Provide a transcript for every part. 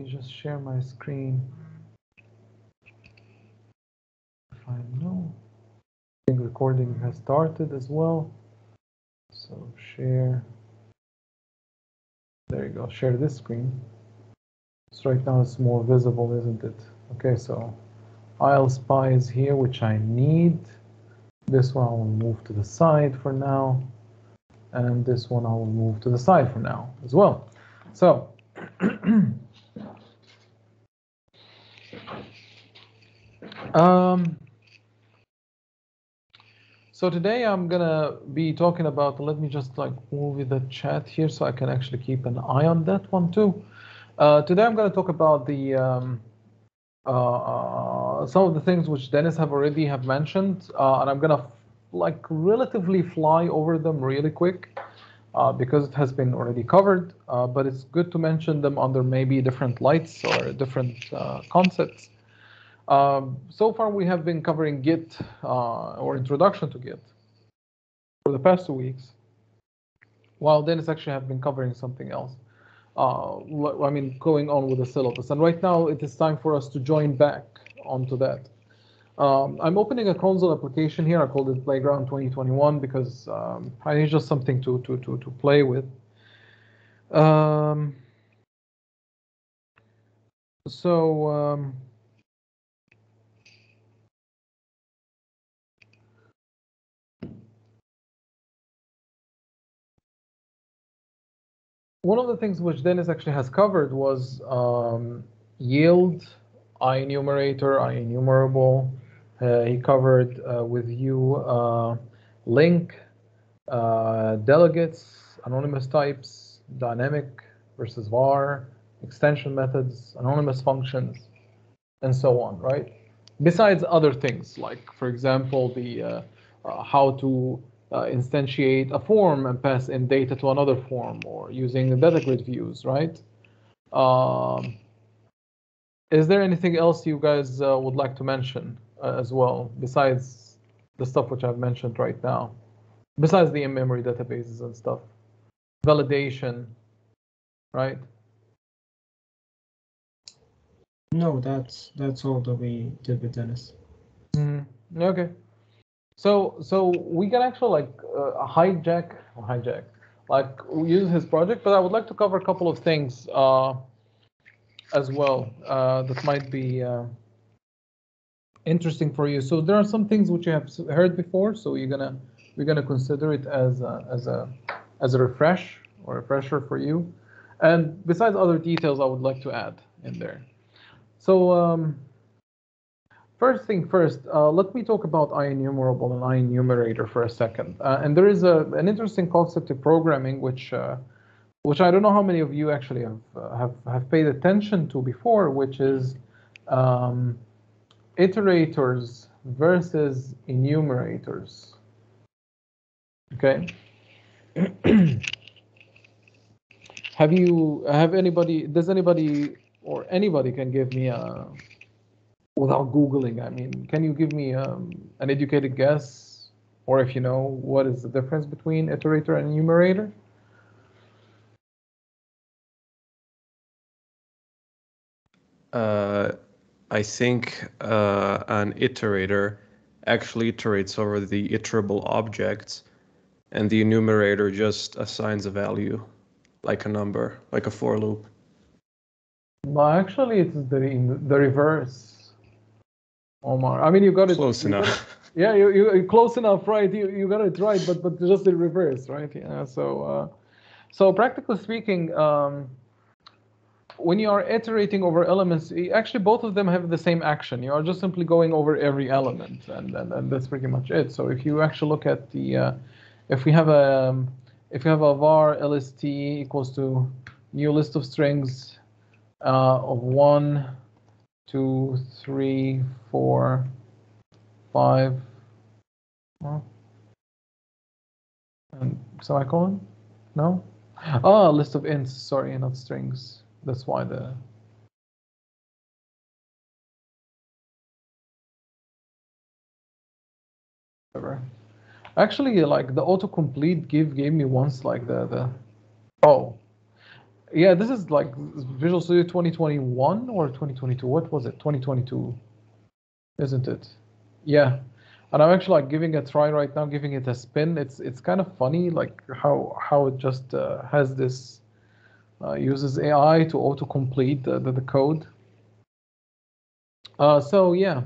me just share my screen. If I know. I think recording has started as well. So share. There you go. Share this screen. So right now it's more visible, isn't it? Okay, so ILSpy is here, which I need. This one I will move to the side for now. And this one I will move to the side for now as well. So so today I'm gonna be talking about, let me just like move the chat here so I can actually keep an eye on that one too. Today I'm gonna talk about the some of the things which Dennis have already mentioned, and I'm gonna like relatively fly over them really quick because it has been already covered, but it's good to mention them under maybe different lights or different concepts. So far we have been covering Git or introduction to Git for the past 2 weeks, while Dennis actually have been covering something else. I mean, going on with the syllabus. And right now it is time for us to join back onto that. I'm opening a console application here. I called it Playground 2021 because I need just something to play with. One of the things which Dennis actually has covered was yield, IEnumerator, IEnumerable. He covered with you link, delegates, anonymous types, dynamic versus var, extension methods, anonymous functions, and so on, right? Besides other things, like, for example, the how to instantiate a form and pass in data to another form, or using the data grid views, right? Is there anything else you guys would like to mention as well, besides the stuff which I've mentioned right now? Besides the in-memory databases and stuff. Validation, right? No, that's all that we did with Dennis. Okay. So we can actually like hijack, like we use his project, but I would like to cover a couple of things as well that might be interesting for you. So there are some things which you have heard before, so we're gonna consider it as a refresher for you. And besides other details, I would like to add in there. So first thing first, let me talk about IEnumerable and IEnumerator for a second. And there is an interesting concept of programming which I don't know how many of you actually have paid attention to before, which is iterators versus enumerators. Okay. Does anybody or anybody can give me a, without Googling, I mean, can you give me an educated guess, or if you know, what is the difference between iterator and enumerator? I think an iterator actually iterates over the iterable objects, and the enumerator just assigns a value, like a number, like a for loop. Well, actually, it's the reverse, Omar. I mean, you got it close enough. Yeah, you close enough, right? You got it right, but just the reverse, right? Yeah. So practically speaking, when you are iterating over elements, actually both of them have the same action. You are just simply going over every element, and that's pretty much it. So if you actually look at the, if we have a var lst equals to new list of strings of 1, 2, 3, 4, 5, and semicolon? No? Oh, list of ints, sorry, not strings. That's why the... Actually, like the autocomplete gave me once like the... Oh. Yeah, this is like Visual Studio 2021 or 2022. What was it? 2022, isn't it? Yeah. And I'm actually like giving it a try right now, giving it a spin. It's kind of funny, like how it just has this uses AI to autocomplete the code. So yeah.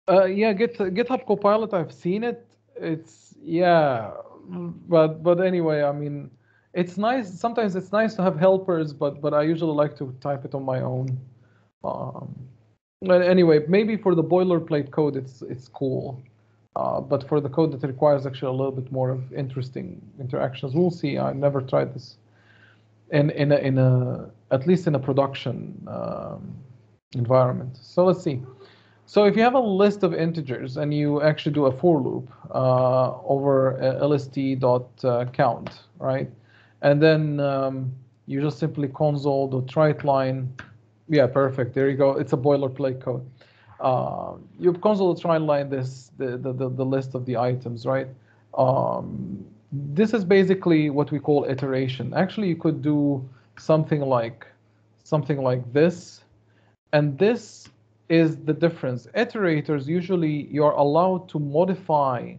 Yeah, GitHub Copilot, I've seen it. It's yeah, but anyway, I mean, it's nice. Sometimes it's nice to have helpers, but I usually like to type it on my own. But anyway, maybe for the boilerplate code, it's cool. But for the code that requires actually a little bit more of interesting interactions, we'll see. I never tried this in a at least in a production environment. So let's see. So if you have a list of integers and you actually do a for loop over lst.count, right? And then you just simply console.writeLine. Yeah, perfect. There you go. It's a boilerplate code. You console.writeLine the list of the items, right? This is basically what we call iteration. Actually, you could do something like this, and this is the difference. Iterators, usually you're allowed to modify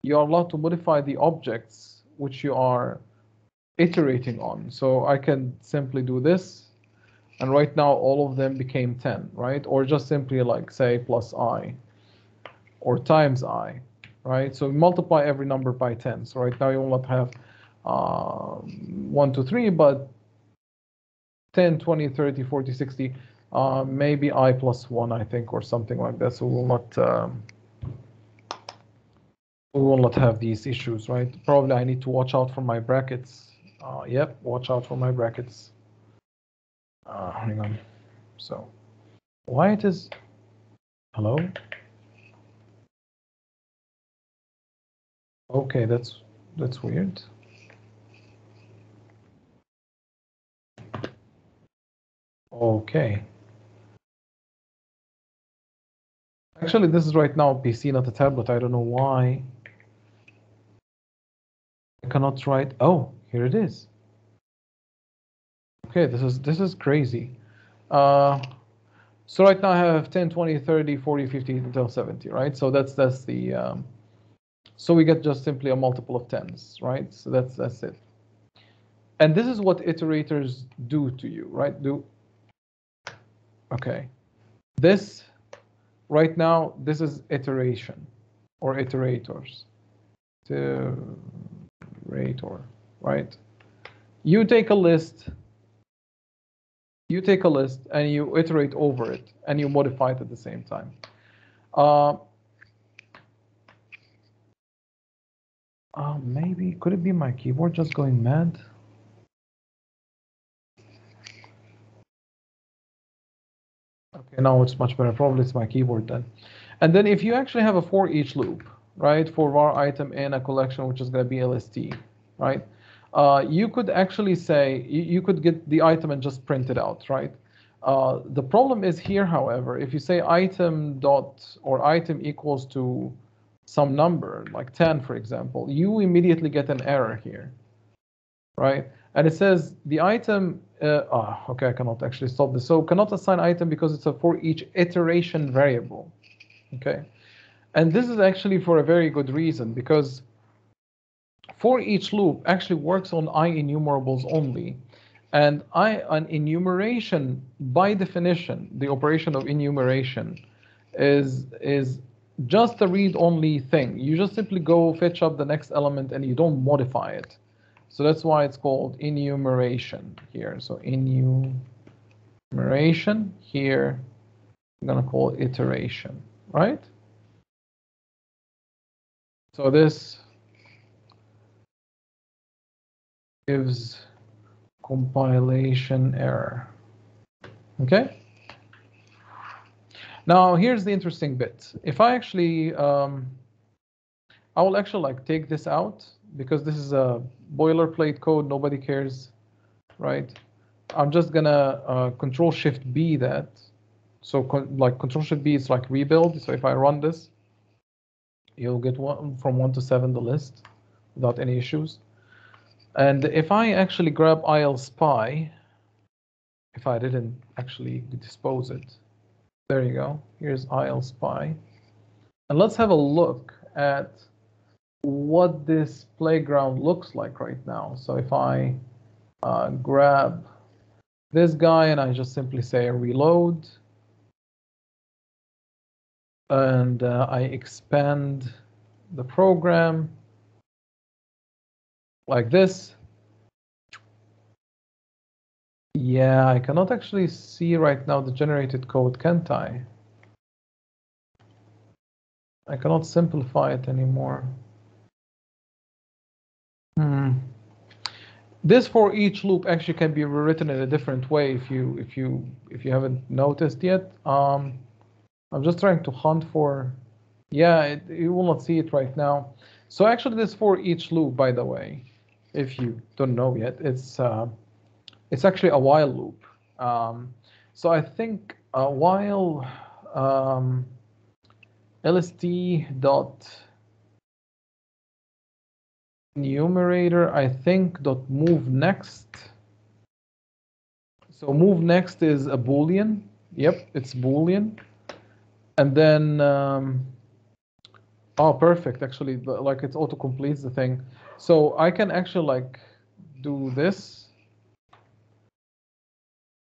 the objects which you are iterating on. So I can simply do this, and right now all of them became 10, right? Or just simply like say plus I or times I, right? So multiply every number by 10. So right now you will not have 1, 2, 3, but 10, 20, 30, 40, 60, maybe I plus 1, I think, or something like that. So we will not have these issues, right? Probably I need to watch out for my brackets. Yep, watch out for my brackets. Hang on. So why it is, hello? Okay, that's weird. Okay. Actually, this is right now PC, not a tablet. I don't know why. I cannot write. Oh, here it is. Okay, this is crazy. So right now I have 10, 20, 30, 40, 50 until 70, right? So that's the so we get just simply a multiple of 10s, right? So that's it. And this is what iterators do to you, right? Okay. This right now, this is iteration or iterators. Iterator, right? You take a list and you iterate over it and you modify it at the same time. Maybe, could it be my keyboard just going mad? Okay, now it's much better. Probably it's my keyboard then. And then if you actually have a for each loop, right, for var item in a collection, which is going to be LST, right? You could actually say, you could get the item and just print it out, right? The problem is here, however, if you say item dot or item equals to some number, like 10, for example, you immediately get an error here, right? And it says the item, okay, I cannot actually stop this. So cannot assign item because it's a for each iteration variable, okay? And this is actually for a very good reason, because for each loop actually works on I enumerables only. And an enumeration, by definition, the operation of enumeration is just a read-only thing. You just simply go fetch up the next element and you don't modify it. So that's why it's called enumeration here. So enumeration here, I'm gonna call it iteration, right? So this gives compilation error. Okay. Now here's the interesting bit. If I actually, I will actually like take this out because this is a boilerplate code. Nobody cares, right? I'm just gonna Control-Shift-B that. So like Control-Shift-B is like rebuild. So if I run this, you'll get from 1 to 7 the list without any issues. And if I actually grab ILSpy, if I didn't actually dispose it, there you go. Here's ILSpy. And let's have a look at what this playground looks like right now. So if I grab this guy and I just simply say reload, and I expand the program like this. Yeah, I cannot actually see right now the generated code, can't I? I cannot simplify it anymore. This for each loop actually can be rewritten in a different way if you haven't noticed yet. I'm just trying to hunt for. Yeah, you will not see it right now. So actually, this for each loop, by the way, if you don't know yet, it's actually a while loop. So I think while lst dot enumerator, I think dot move next. So move next is a Boolean. Yep, it's Boolean. And then oh, perfect. Actually, like it auto completes the thing. So I can actually like do this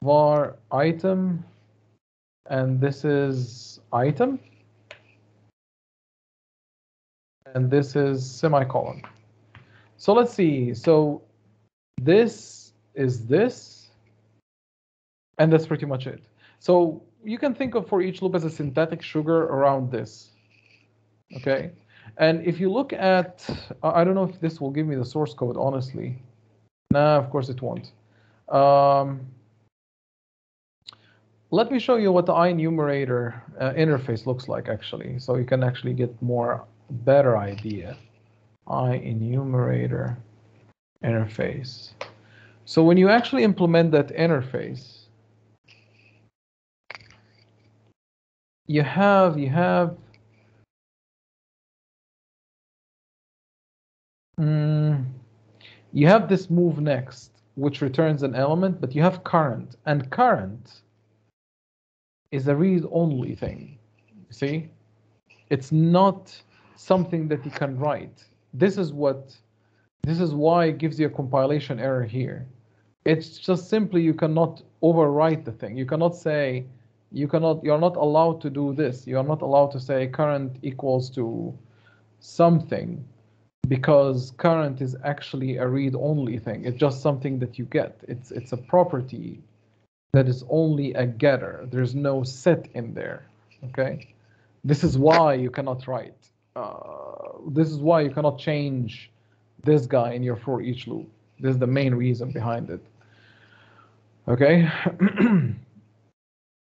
var item, and this is item, and this is semicolon. So let's see. So this is this, and that's pretty much it. So you can think of for each loop as a syntactic sugar around this. Okay. And if you look at, I don't know if this will give me the source code, honestly. Nah, of course it won't. Let me show you what the Enumerator interface looks like, actually, so you can actually get better idea. Enumerator interface. So when you actually implement that interface, you have this move next, which returns an element, but you have current, and current is a read-only thing. See, it's not something that you can write. This is why it gives you a compilation error here. It's just simply you cannot overwrite the thing. You cannot say you're not allowed to do this. You are not allowed to say current equals to something, because current is actually a read-only thing. It's just something that you get. It's a property that is only a getter. There's no set in there. Okay, this is why you cannot write. This is why you cannot change this guy in your for each loop. This is the main reason behind it. Okay.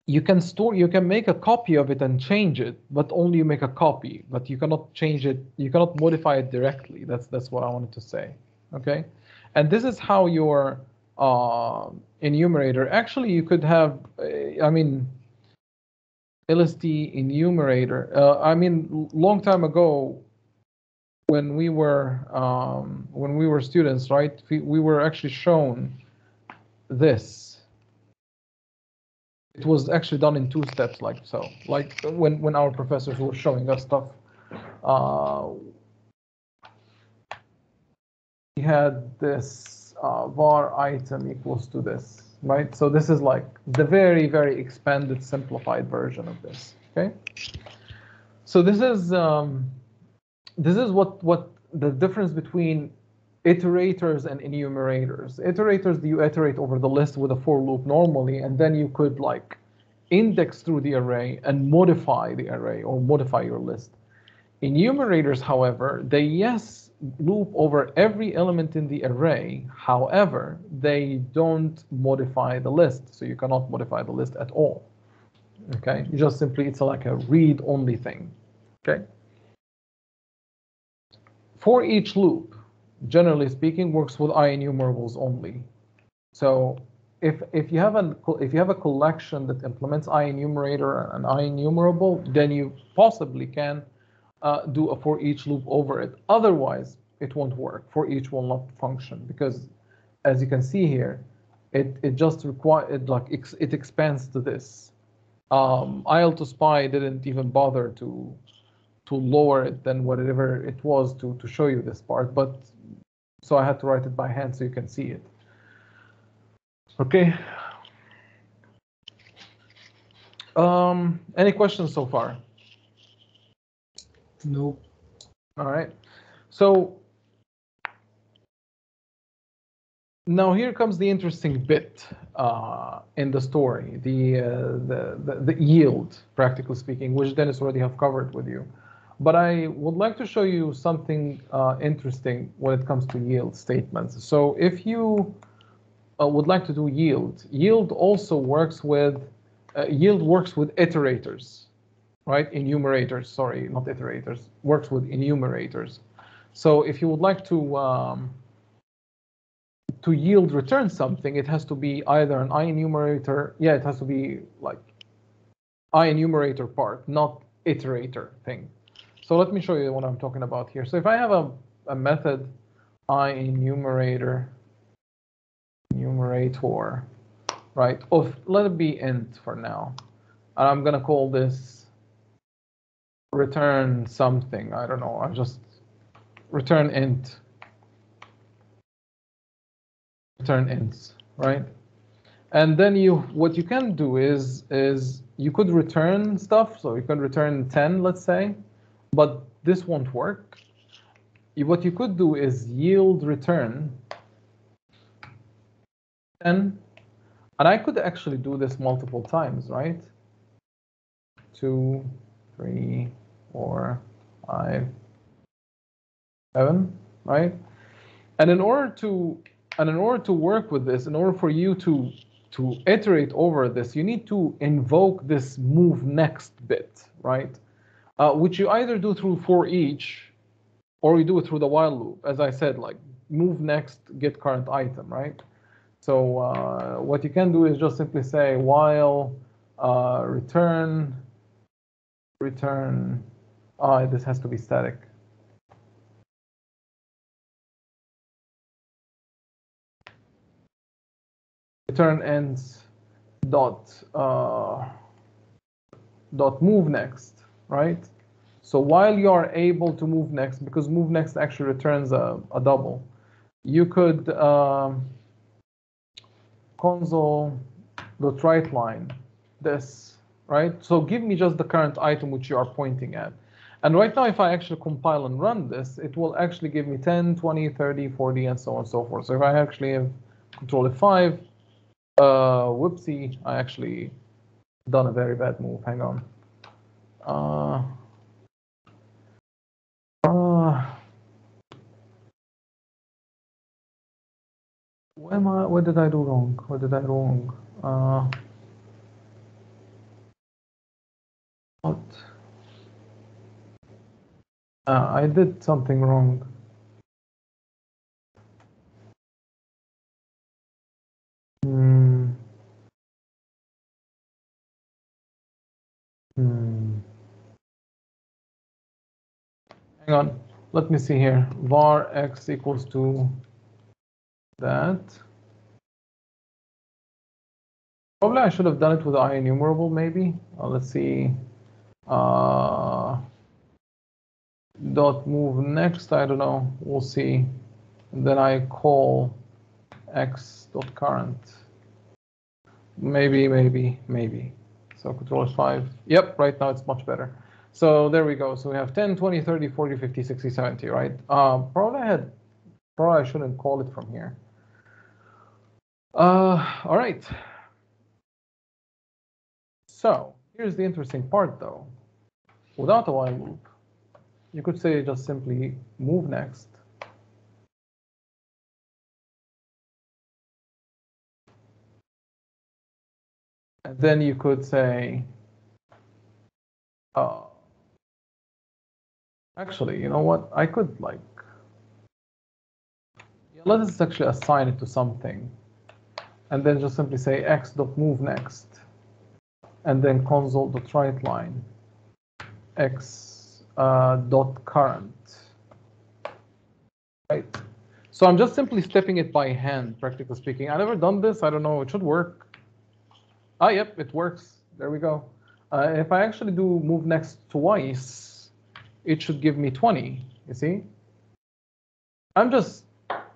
You can make a copy of it and change it, but only you make a copy, but you cannot change it, you cannot modify it directly. That's what I wanted to say. Okay. And this is how your enumerator, actually you could have, I mean, LSD enumerator. Long time ago, when we were students, right? We were actually shown this. It was actually done in 2 steps, like so. Like when our professors were showing us stuff, we had this var item equals to this, right? So this is like the very, very expanded, simplified version of this. Okay. So this is what the difference between iterators and enumerators. Iterators, you iterate over the list with a for loop normally, and then you could like index through the array and modify the array or modify your list. Enumerators, however, they loop over every element in the array. However, they don't modify the list, so you cannot modify the list at all. Okay, you just simply, it's like a read-only thing. Okay. For each loop, generally speaking, works with enumerables only. So if you have a collection that implements enumerator and enumerable, then you possibly can do a for each loop over it. Otherwise, it won't work. For each will not function because, as you can see here, it just it expands to this. IL to SPI didn't even bother to lower it than whatever it was to show you this part, but so I had to write it by hand so you can see it. Okay. Any questions so far? Nope. All right. So now here comes the interesting bit in the story, the yield, practically speaking, which Dennis already have covered with you. But I would like to show you something interesting when it comes to yield statements. So if you would like to do yield also works with iterators, right? Enumerators, sorry, not iterators, works with enumerators. So if you would like to yield return something, it has to be either an IEnumerator. Yeah, it has to be like IEnumerator part, not iterator thing. So let me show you what I'm talking about here. So if I have a method IEnumerator, right, let it be int for now. And I'm gonna call this return something. I don't know, I just return int. Return ints, right? And then what you can do is you could return stuff. So you can return 10, let's say, but this won't work. What you could do is yield return 10, and I could actually do this multiple times, right? 2, 3, 4, 5, 7, right? And in order to work with this, in order for you to iterate over this, you need to invoke this move next bit, right? Which you either do through for each, or you do it through the while loop. As I said, like move next, get current item, right? So what you can do is just simply say while return. This has to be static. Return ends dot move next, right? So while you are able to move next, because move next actually returns a double, you could console.writeLine this, right? So give me just the current item which you are pointing at. And right now, if I actually compile and run this, it will actually give me 10, 20, 30, 40, and so on and so forth. So if I actually have Control F5, whoopsie, I actually done a very bad move. Hang on. What did I do wrong? What did I do wrong? What? I did something wrong. Hang on. Let me see here. Var x equals to that. Probably I should have done it with IEnumerable, maybe. Let's see. Dot move next. I don't know. We'll see. And then I call x dot current. Maybe. So Control F5. Yep. Right now it's much better. So there we go. So we have 10, 20, 30, 40, 50, 60, 70, right? Probably I shouldn't call it from here. All right. So here's the interesting part, though. Without a while loop, you could say just simply move next. And then you could say, actually, you know what? I could let us actually assign it to something. And then just simply say x.move next. And then console.writeLine x dot current. right? So I'm just simply stepping it by hand, practically speaking. I've never done this. I don't know. It should work. Ah, yep, it works. There we go. If I actually do move next twice, it should give me 20, you see? I'm just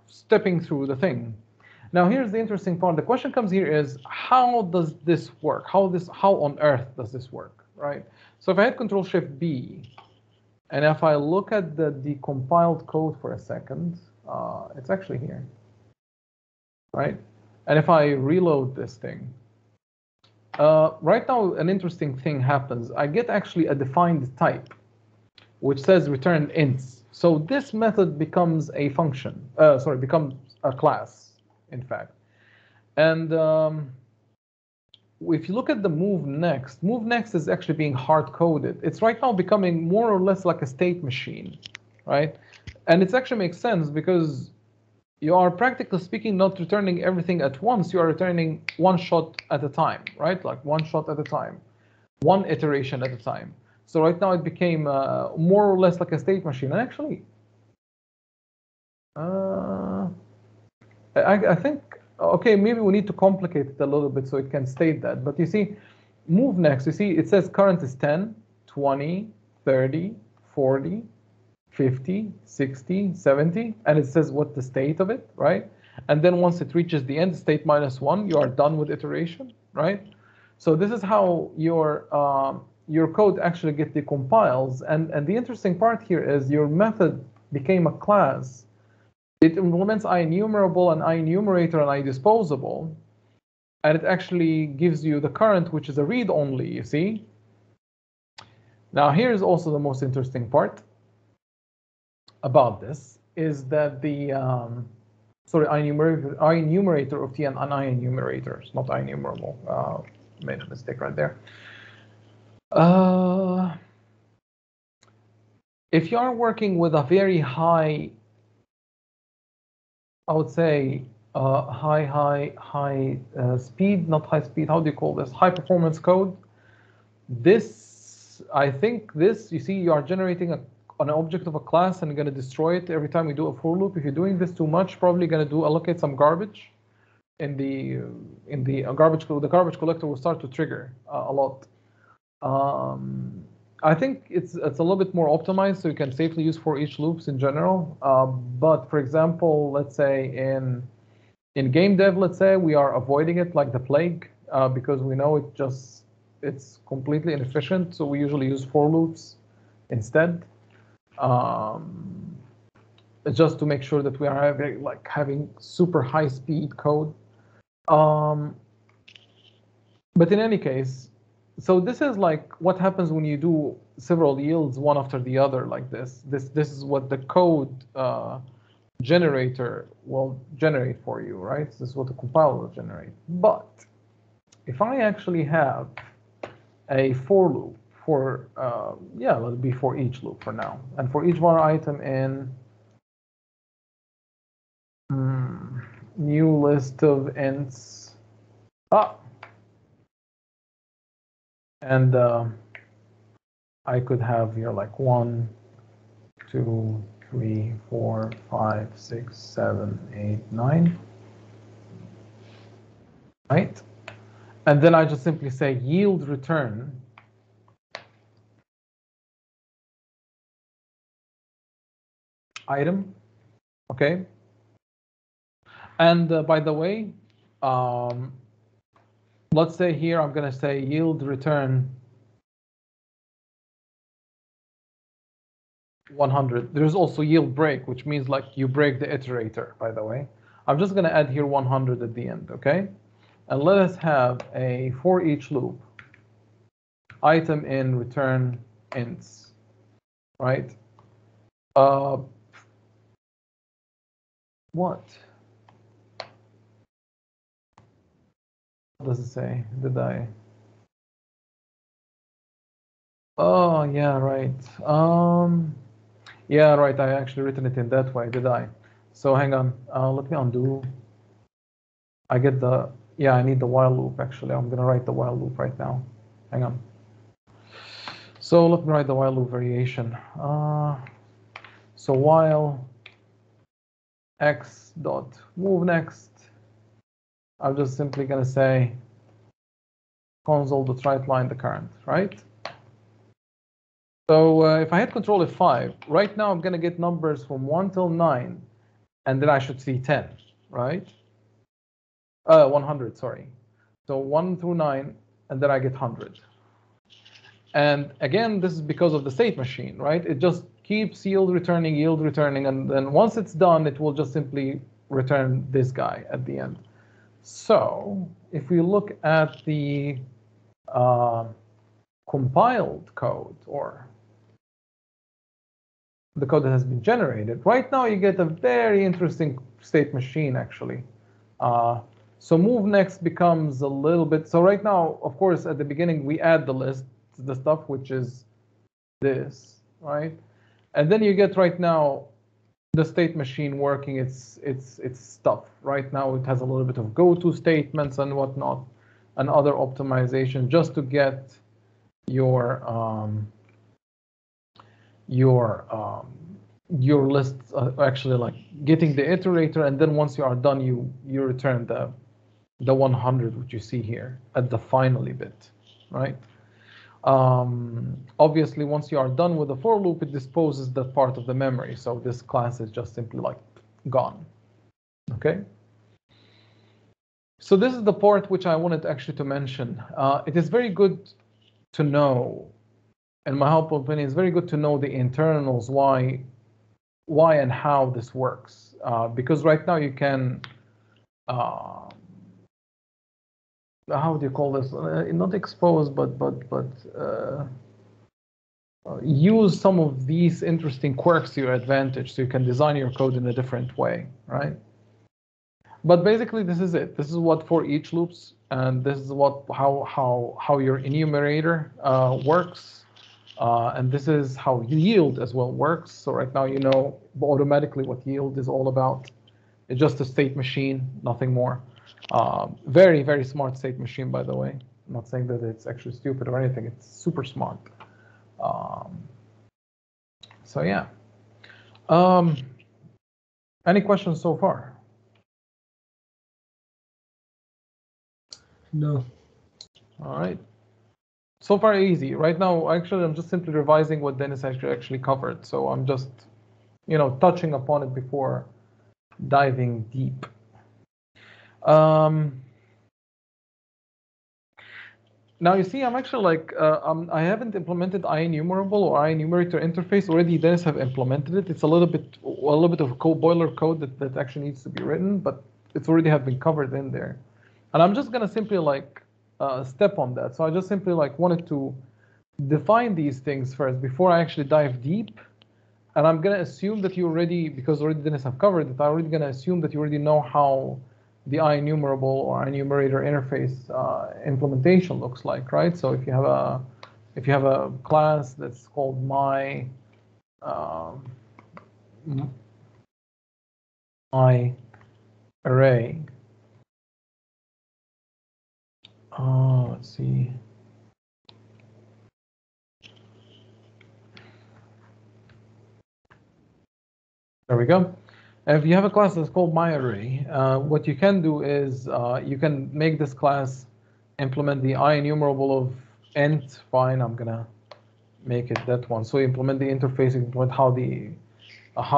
stepping through the thing. Now, here's the interesting part. The question comes here is, how does this work? How on earth does this work, right? So if I hit Control-Shift-B, and if I look at the decompiled code for a second, it's actually here, right? And if I reload this thing, right now, an interesting thing happens. I get actually a defined type, which says return ints. So this method becomes a function. Becomes a class, in fact. And if you look at the move next is actually being hard-coded. It's right now becoming more or less like a state machine, right? And it actually makes sense because you are practically speaking not returning everything at once. You are returning one shot at a time, right? Like one shot at a time, one iteration at a time. So right now it became more or less like a state machine. And actually, I think, okay, maybe we need to complicate it a little bit so it can state that. But you see, move next, you see, it says current is 10, 20, 30, 40, 50, 60, 70, and it says what the state of it, right? And then once it reaches the end state -1, you are done with iteration, right? So this is how your code actually gets decompiles. And the interesting part here is your method became a class. It implements IEnumerable and IEnumerator and IDisposable, and it actually gives you the current, which is a read-only, you see? Now here's also the most interesting part about this, is that the, IEnumerator of T and IEnumerators, not IEnumerable. Made a mistake right there. If you are working with a very high, I would say high speed, not high speed, how do you call this? High performance code. This, I think this, you see, you are generating an object of a class and you're going to destroy it every time you do a for loop. If you're doing this too much, probably going to allocate some garbage in the garbage collector will start to trigger a lot. I think it's a little bit more optimized, so you can safely use for each loops in general. But for example, let's say in game dev, let's say we are avoiding it like the plague because we know it's completely inefficient. So we usually use for loops instead, just to make sure that we are having super high speed code. But in any case, so this is like what happens when you do several yields one after the other like this. This is what the code generator will generate for you, right? This is what the compiler will generate. But if I actually have a for loop for, let it be for each loop for now, and for each var item in new list of ints, and I could have here like 1, 2, 3, 4, 5, 6, 7, 8, 9, right? And then I just simply say yield return item, okay? And by the way, let's say here I'm going to say yield return 100. There's also yield break, which means like you break the iterator, by the way. I'm just going to add here 100 at the end, okay? And let us have a for each loop item in return ints, right? What does it say? Did I? Oh, yeah, right. Yeah, right. I actually written it in that way, did I? So hang on. Let me undo. I get the, yeah, I need the while loop, actually. I'm going to write the while loop right now. Hang on. So let me write the while loop variation. So while x dot move next. I'm just simply going to say console.writeLine the current, right? So if I hit Control F5, right now I'm going to get numbers from 1 till 9, and then I should see 10, right? 100, sorry. So 1 through 9, and then I get 100. And again, this is because of the state machine, right? It just keeps yield returning, and then once it's done, it will just simply return this guy at the end. So if we look at the compiled code, or the code that has been generated, right now you get a very interesting state machine, actually. So move next becomes a little bit, so right now, of course, at the beginning, we add the list, the stuff, which is this, right? And then you get right now the state machine working its stuff. Right now, it has a little bit of go-to statements and whatnot, and other optimization just to get your list actually like getting the iterator, and then once you are done, you return the 100, which you see here at the finally bit, right? Obviously, once you are done with the for loop, it disposes that part of the memory. So this class is just simply like gone. Okay. So this is the part which I wanted actually to mention. It is very good to know, in my humble opinion, it's very good to know the internals, why and how this works. Because right now you can, how do you call this? Not expose, but use some of these interesting quirks to your advantage, so you can design your code in a different way, right? But basically, this is it. This is what for each loops, and this is what how your enumerator works, and this is how yield as well works. So right now, you know automatically what yield is all about. It's just a state machine, nothing more. Very, very smart state machine, by the way. I'm not saying that it's actually stupid or anything. It's super smart. So yeah. Any questions so far? No. All right. So far easy. Right now, actually, I'm just simply revising what Dennis actually covered. So I'm just, touching upon it before diving deep. Now you see, I'm actually like, I haven't implemented IEnumerable or Enumerator Interface already. Dennis have implemented it. It's a little bit of boiler code that actually needs to be written, but it's already have been covered in there. And I'm just gonna simply like step on that. So I just simply like wanted to define these things first before I actually dive deep. And I'm gonna assume that you already, because already Dennis have covered it, I'm already gonna assume that you already know how the IEnumerable or Enumerator interface implementation looks like, right? So if you have a class that's called my array, let's see. There we go. If you have a class that's called myArray, what you can do is you can make this class implement the IEnumerable of int. Fine, I'm gonna make it that one. So you implement the interface, you implement how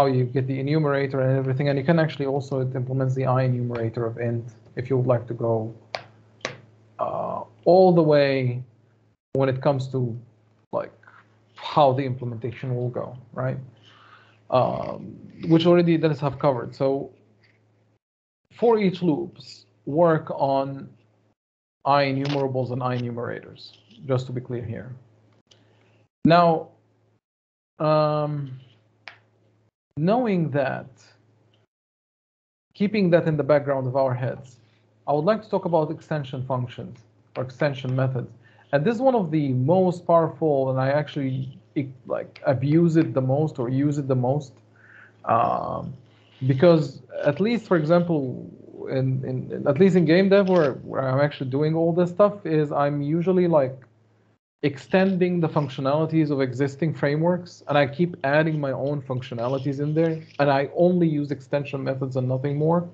you get the enumerator and everything, and you can actually also implement the IEnumerator of int if you would like to go all the way when it comes to like how the implementation will go, right? Which already Dennis have covered. So for each loops, work on IEnumerables and IEnumerators, just to be clear here. Now, knowing that, keeping that in the background of our heads, I would like to talk about extension functions or extension methods. And this is one of the most powerful, and I actually like abuse it the most or use it the most, because at least, for example, at least in game dev, where I'm actually doing all this stuff, is I'm usually like extending the functionalities of existing frameworks, and I keep adding my own functionalities in there, and I only use extension methods and nothing more.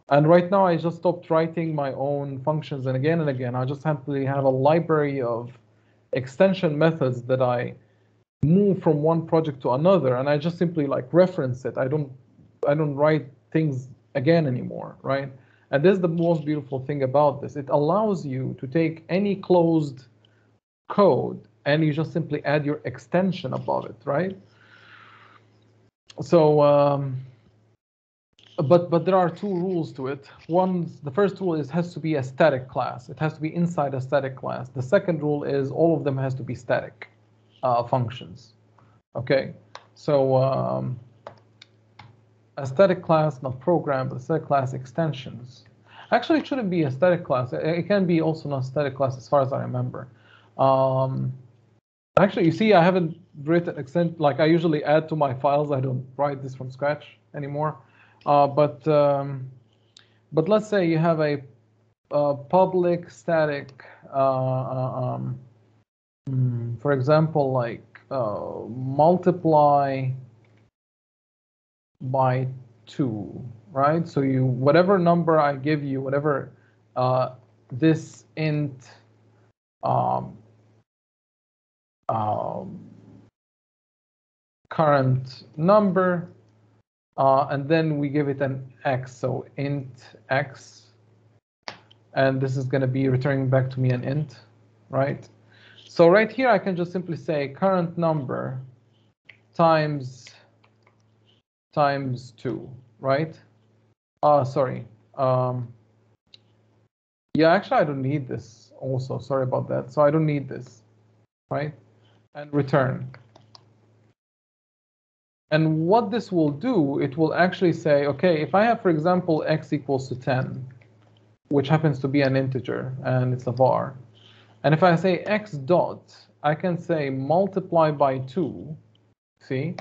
And right now I just stopped writing my own functions, and again I just simply have a library of extension methods that I move from one project to another, and I just simply like reference it. I don't write things again anymore, right? And this is the most beautiful thing about this. It allows you to take any closed code and you just simply add your extension above it, right? So but there are two rules to it. The first rule is it has to be a static class. It has to be inside a static class. The second rule is all of them has to be static functions. Okay, so a static class, not program, but a static class extensions. Actually, it shouldn't be a static class. It can be also not static class as far as I remember. Actually, you see, I haven't written extent, like I usually add to my files. I don't write this from scratch anymore. But let's say you have a public static, for example, like multiply by 2, right? So you, whatever number I give you, whatever this int current number, and then we give it an x, so int x, and this is going to be returning back to me an int, right? So right here I can just simply say current number times 2, right? Sorry. Yeah, actually I don't need this also, sorry about that. So I don't need this, right? And return. And what this will do, it will actually say, okay, if I have, for example, x equals to 10, which happens to be an integer, and it's a var, and if I say x dot, I can say multiply by 2, see?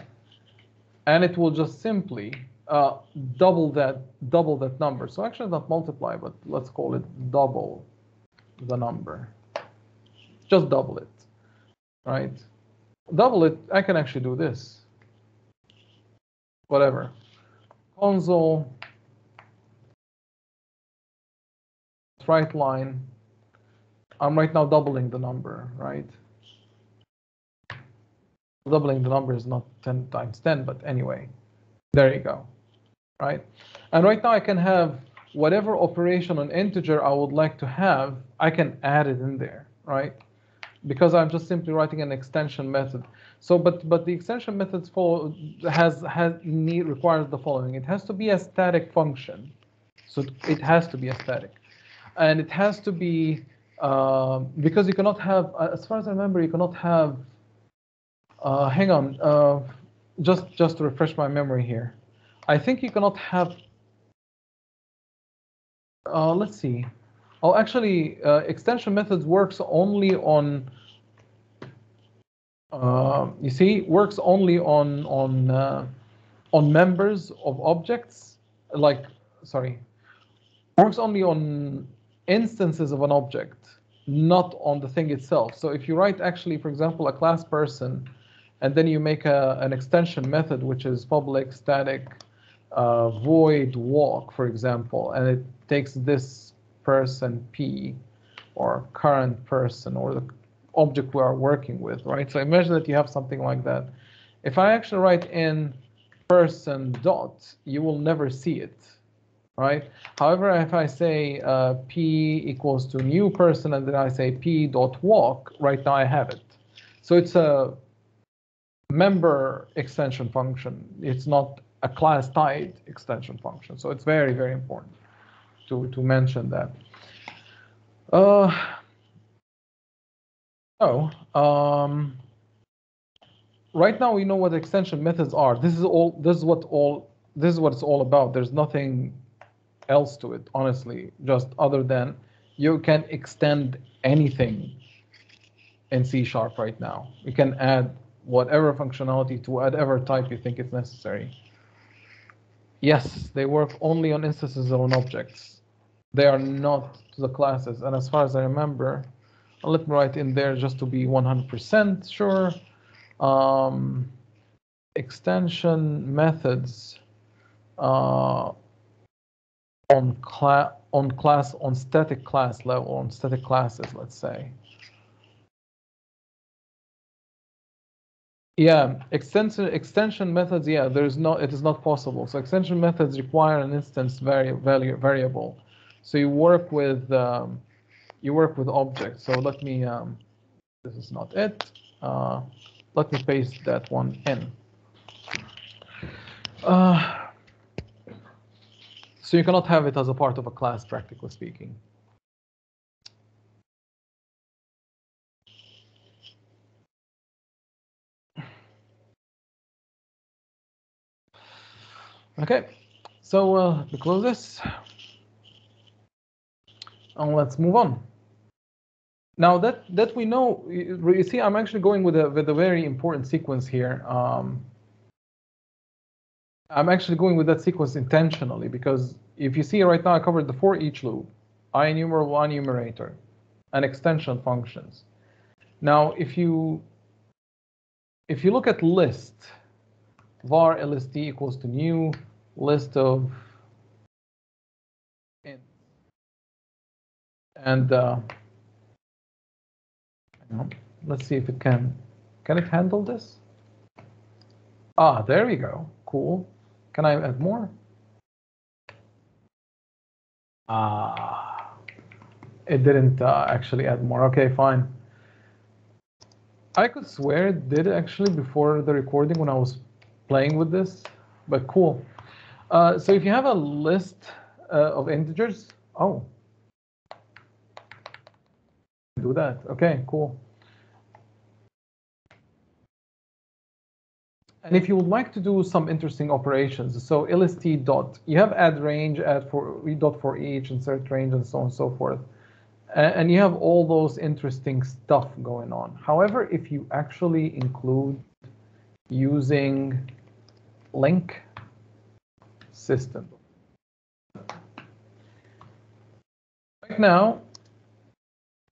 And it will just simply double that number. So actually not multiply, but let's call it double the number. Just double it, right? Double it, I can actually do this. Whatever. Console, right line. I'm right now doubling the number, right? Doubling the number is not 10 times 10, but anyway, there you go, right? And right now I can have whatever operation on integer I would like to have, I can add it in there, right? Because I'm just simply writing an extension method. So, but the extension methods requires the following. It has to be a static function. So it has to be a static. And it has to be, because you cannot have, as far as I remember, you cannot have, hang on, just to refresh my memory here. I think you cannot have, let's see. Oh, actually, extension methods works only on, you see, works only on members of objects, like, sorry, works only on instances of an object, not on the thing itself. So if you write actually, for example, a class person, and then you make an extension method, which is public static void walk, for example, and it takes this person P or current person or the object we are working with, right? So imagine that you have something like that. If I actually write in person dot, you will never see it, right? However, if I say P equals to new person and then I say P dot walk, right now I have it. So it's a member extension function. It's not a class tied extension function. So it's very, very important to mention that. Right now we know what extension methods are. This is what it's all about. There's nothing else to it, honestly, just other than you can extend anything in C# right now. You can add whatever functionality to whatever type you think is necessary. Yes, they work only on instances of on objects. They are not to the classes. And as far as I remember, Let me write in there just to be 100% sure. Extension methods on static class level, on static classes, let's say. Yeah, extension methods. Yeah, it is not possible. So extension methods require an instance variable. So you work with objects. So let me. This is not it. Let me paste that one in. So you cannot have it as a part of a class, practically speaking. Okay, so we close this, and let's move on. Now that we know, you see, I'm actually going with a very important sequence here. I'm actually going with that sequence intentionally because if you see right now, I covered the for each loop, IEnumerable, Enumerator, and extension functions. Now, if you look at list, var lst equals to new list of int, and let's see if it can it handle this? Ah, there we go. Cool. Can I add more? It didn't actually add more. Okay, fine. I could swear it did actually before the recording when I was playing with this, but cool. So if you have a list of integers, oh, do that. Okay, cool. And if you would like to do some interesting operations, so lst dot, you have add range, add for each, insert range, and so on and so forth. And you have all those interesting stuff going on. However, if you actually include using link system. Right now,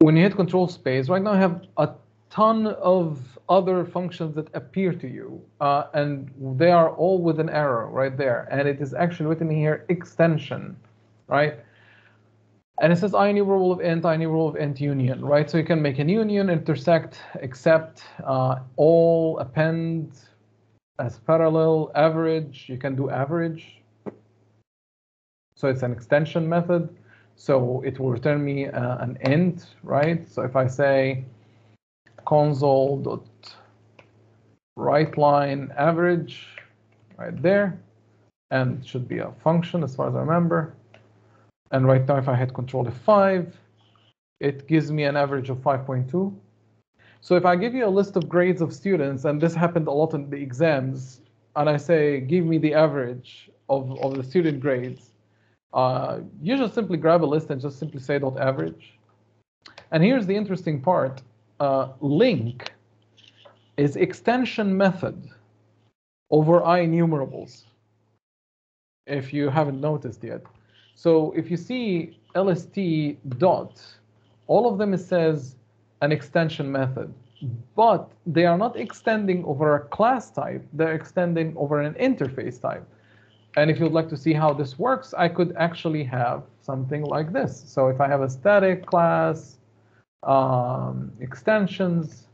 when you hit control space, right now I have a ton of other functions that appear to you, and they are all with an arrow right there. And it is actually written here extension, right? And it says IEnumerable of int, IEnumerable of int union, right? So you can make an union, intersect, accept, all, append, as parallel, average. You can do average. So it's an extension method. So it will return me an int, right? So if I say console.writeLine average, right there, and it should be a function as far as I remember. And right now, if I hit Control F5, it gives me an average of 5.2. So if I give you a list of grades of students, and this happened a lot in the exams, and I say, give me the average of the student grades, you just simply grab a list and just simply say .average. And here's the interesting part. Link is extension method over IEnumerables, if you haven't noticed yet. So if you see LST dot, all of them it says an extension method, but they are not extending over a class type, they're extending over an interface type. And if you'd like to see how this works, I could actually have something like this. So if I have a static class, extensions,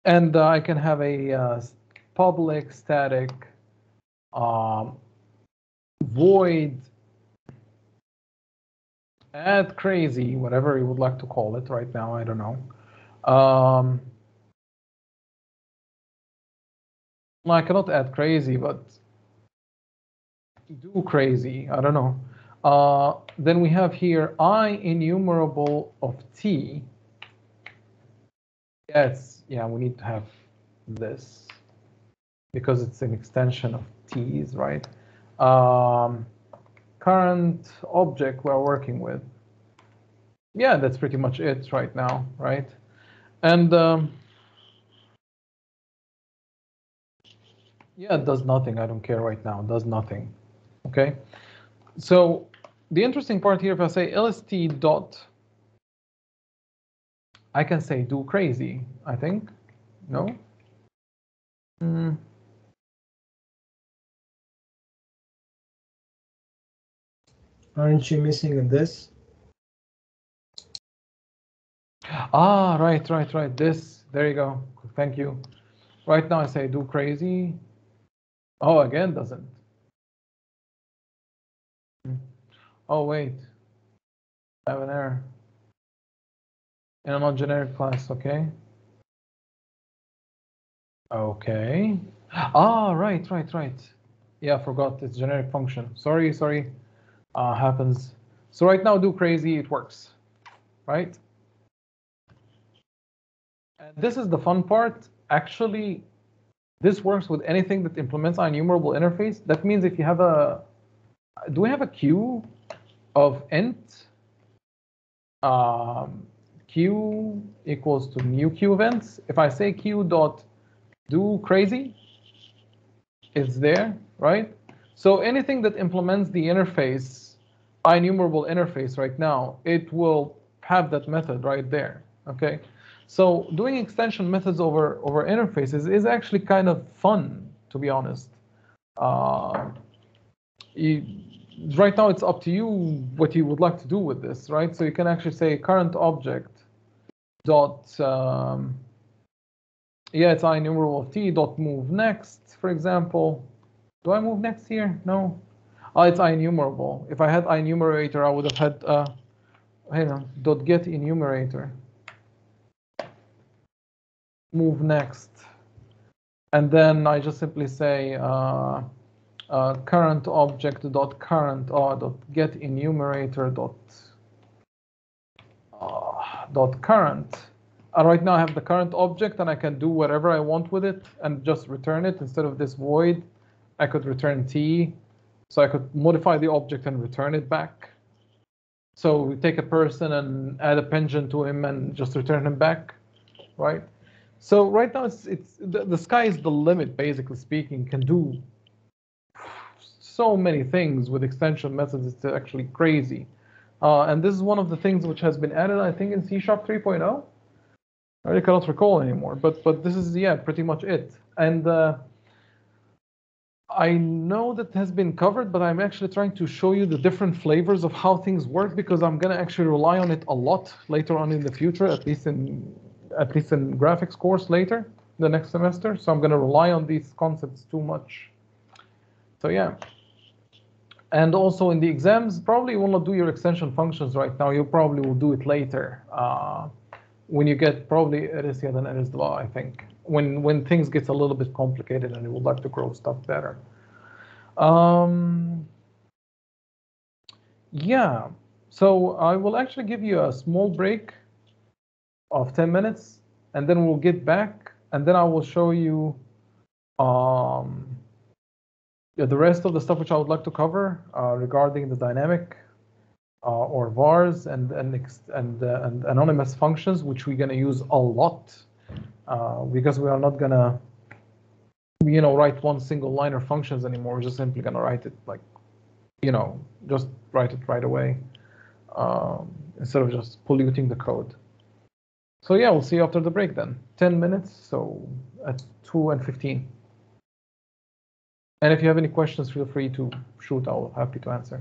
and I can have a public static void add crazy, whatever you would like to call it right now, I don't know. I cannot add crazy, but do crazy, I don't know. Then we have here IEnumerable of t. Yes, yeah, we need to have this because it's an extension of t's, right? Current object we're working with. Yeah, that's pretty much it right now, right? And yeah, it does nothing. I don't care right now. It does nothing. Okay. So the interesting part here, if I say lst dot, I can say do crazy, I think. No? Aren't you missing this? Ah, right. This, there you go. Thank you. Right now I say do crazy. Oh, again, doesn't. Oh, wait. I have an error. In a non-generic class, okay. Okay. Ah, right. Yeah, I forgot. It's generic function. Sorry. Happens. So right now, do crazy, it works, right? And this is the fun part. Actually, this works with anything that implements our enumerable interface. That means if you have do we have a queue of int q equals to new queue events? If I say q dot do crazy, it's there, right? So anything that implements the interface, enumerable interface right now, it will have that method right there, okay? So doing extension methods over interfaces is actually kind of fun, to be honest. Right now, it's up to you what you would like to do with this, right? So you can actually say current object dot, yeah, it's enumerable of t dot move next, for example. Do I move next here? No. Oh, it's enumerable. If I had enumerator, I would have had hang on, dot get enumerator. Move next. And then I just simply say current object dot current dot get enumerator dot current. And right now I have the current object and I can do whatever I want with it and just return it. Instead of this void, I could return t. So I could modify the object and return it back. So we take a person and add a pension to him and just return him back, right? So right now it's the sky is the limit, basically speaking. Can do so many things with extension methods. It's actually crazy. And this is one of the things which has been added, I think, in C# 3.0. I really cannot recall anymore, but this is, yeah, pretty much it. And I know that has been covered, but I'm actually trying to show you the different flavors of how things work because I'm going to actually rely on it a lot later on in the future, at least in graphics course later, the next semester. So I'm going to rely on these concepts too much. So yeah. And also in the exams, probably you will not do your extension functions right now. You probably will do it later when you get probably Erisya and Erisdva, I think. When things get a little bit complicated and you would like to grow stuff better. Yeah, so I will actually give you a small break of 10 minutes and then we'll get back and then I will show you the rest of the stuff which I would like to cover regarding the dynamic or vars and anonymous functions, which we're going to use a lot because we are not going to, write one single liner functions anymore. We're just simply going to write it like, just write it right away instead of just polluting the code. So yeah, we'll see you after the break then. 10 minutes, so at 2:15. And if you have any questions, feel free to shoot. I'll happy to answer.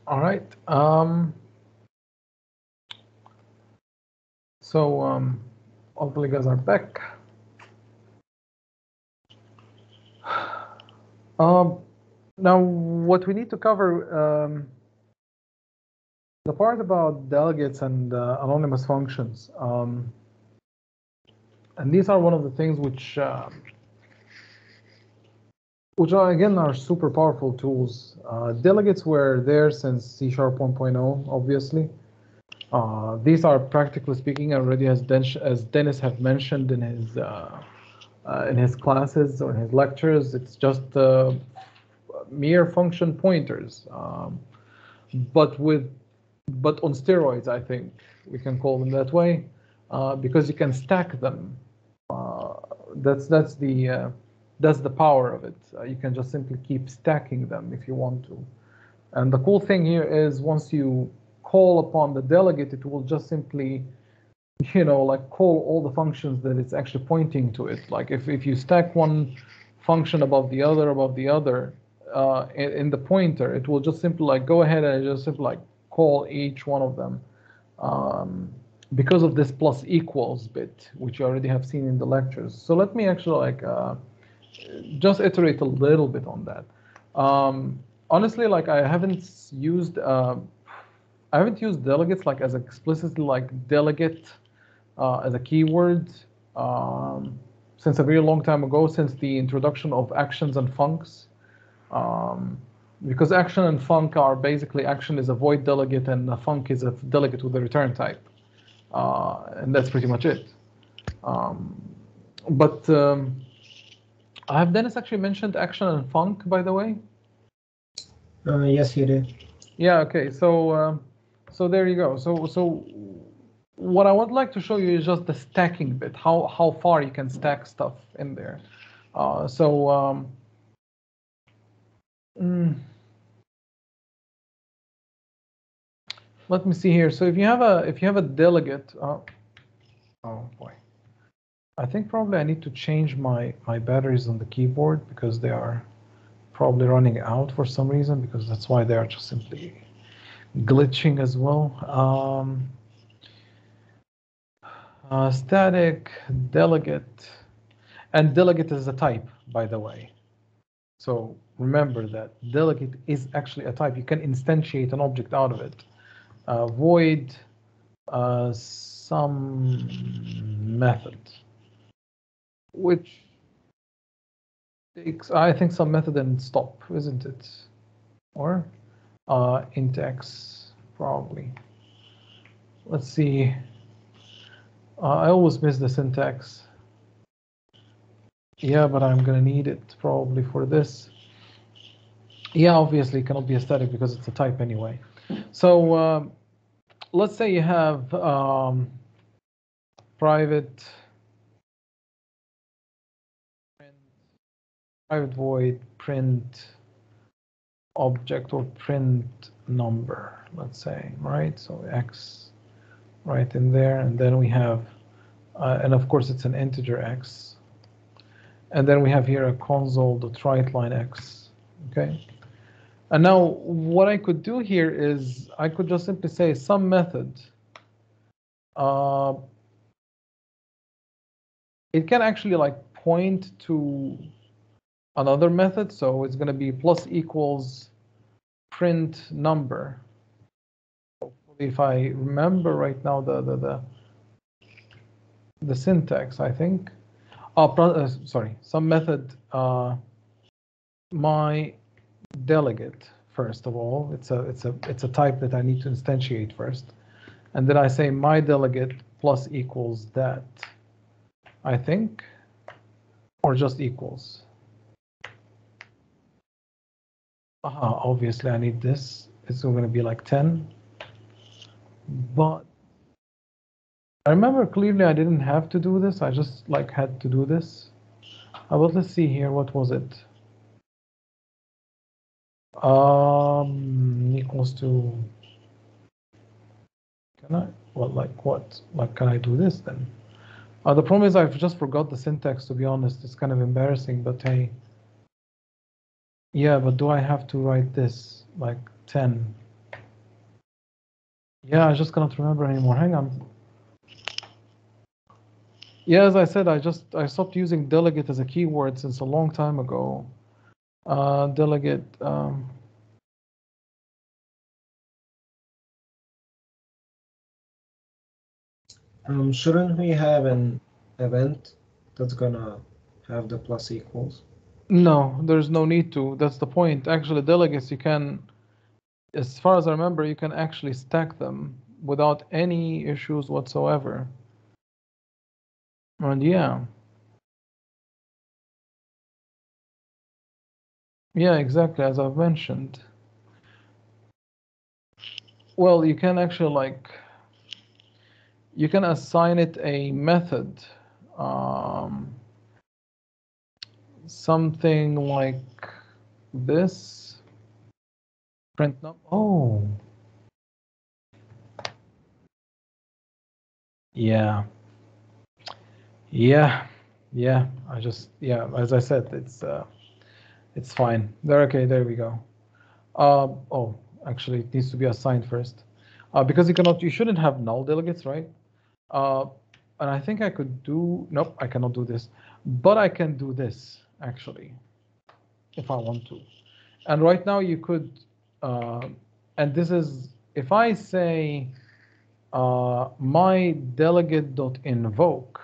All right. All the guys are back. Now, what we need to cover, the part about delegates and anonymous functions. And these are one of the things which are, again, are super powerful tools. Delegates were there since C# 1.0, obviously. These are, practically speaking, already, as Dennis have mentioned in his classes or in his lectures, it's just mere function pointers, but on steroids, I think we can call them that way, because you can stack them. That's the power of it. You can just simply keep stacking them if you want to. And the cool thing here is once you call upon the delegate, it will just simply, like call all the functions that it's actually pointing to it. Like if you stack one function above the other, in the pointer, it will just simply like go ahead and just simply like call each one of them. Because of this plus equals bit, which you already have seen in the lectures. So let me actually just iterate a little bit on that. Honestly, like I haven't used delegates like as explicitly like delegate as a keyword since a very long time ago, since the introduction of actions and funcs. Because action and func are basically, action is a void delegate and a func is a delegate with a return type. And that's pretty much it. Have Dennis actually mentioned action and func, by the way? Yes, he did. Yeah, okay, so there you go. So what I would like to show you is just the stacking bit, how far you can stack stuff in there. Let me see here. So if you have a delegate, oh boy, I think probably I need to change my batteries on the keyboard because they are probably running out for some reason, because that's why they are just simply glitching as well. Static delegate, and delegate is a type, by the way. So remember that delegate is actually a type. You can instantiate an object out of it. Void some method, which takes, I think, some method and stop, isn't it? Or int x, probably. Let's see. I always miss the syntax. Yeah, but I'm gonna need it probably for this. Yeah, obviously it cannot be a static because it's a type anyway. So let's say you have private void print object or print number, let's say, right? So x right in there, and then we have, and of course it's an integer x, and then we have here a console.writeLine x, okay? And now what I could do here is I could just simply say some method. It can actually like point to another method, so it's going to be plus equals print number. If I remember right now the syntax, I think. Sorry, some method my delegate. First of all, it's a type that I need to instantiate first, and then I say my delegate plus equals that, I think, or just equals. Obviously I need this. It's going to be like 10, but I remember clearly I didn't have to do this. I just like had to do this. But let's see here. What was it? Equals to. Can I? Well, like what? Like, can I do this then? The problem is I've just forgot the syntax, to be honest. It's kind of embarrassing, but hey. Yeah, but do I have to write this like 10? Yeah, I just cannot remember anymore. Hang on. Yeah, as I said, I stopped using delegate as a keyword since a long time ago. Delegate. Shouldn't we have an event that's gonna have the plus equals? No, there's no need to. That's the point. Actually, delegates, you can, as far as I remember, you can actually stack them without any issues whatsoever. And yeah. Yeah, exactly, as I've mentioned. Well, you can actually you can assign it a method. Something like this. Print number. Oh. Yeah. Yeah. Yeah. Yeah, as I said, it's fine. There, okay, there we go. Oh, actually, it needs to be assigned first. Because you shouldn't have null delegates, right? And I think I could do, nope, I cannot do this. But I can do this, actually, if I want to. And right now you could, and this is, if I say my delegate.invoke,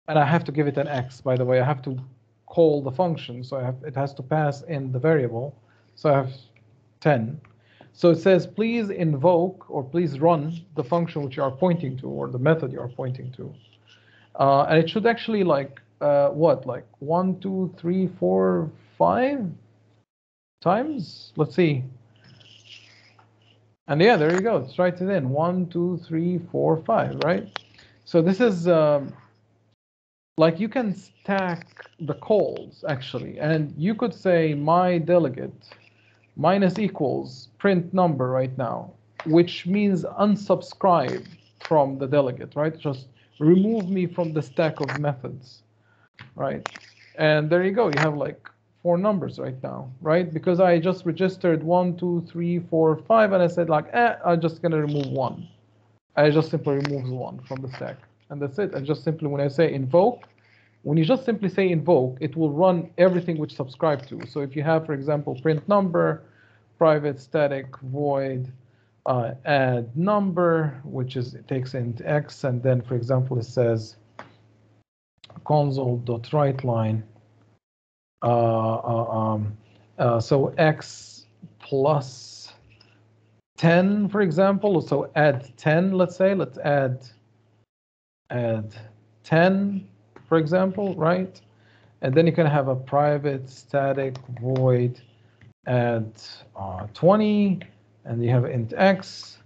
and I have to give it an X, by the way, I have to call the function, so it has to pass in the variable. So I have 10. So it says, please invoke or please run the function which you are pointing to or the method you are pointing to. And it should actually like 1, 2, 3, 4, 5 times. Let's see. And yeah, there you go. It's right it in 1, 2, 3, 4, 5. Right. So this is like you can stack the calls actually, and you could say my delegate minus equals print number right now, which means unsubscribe from the delegate, right? Just remove me from the stack of methods, right? And there you go. You have like 4 numbers right now, right? Because I just registered 1, 2, 3, 4, 5, and I said like, I'm just gonna remove 1. I just simply remove 1 from the stack, and that's it. And just simply when I say invoke, when you just simply say invoke, it will run everything which subscribe to. So if you have, for example, print number, private static void add number, which is it takes int x, and then, for example, it says console.writeLine. So x plus 10, for example. So add 10, let's say. Let's add 10, for example, right? And then you can have a private static void add 20, and you have int x,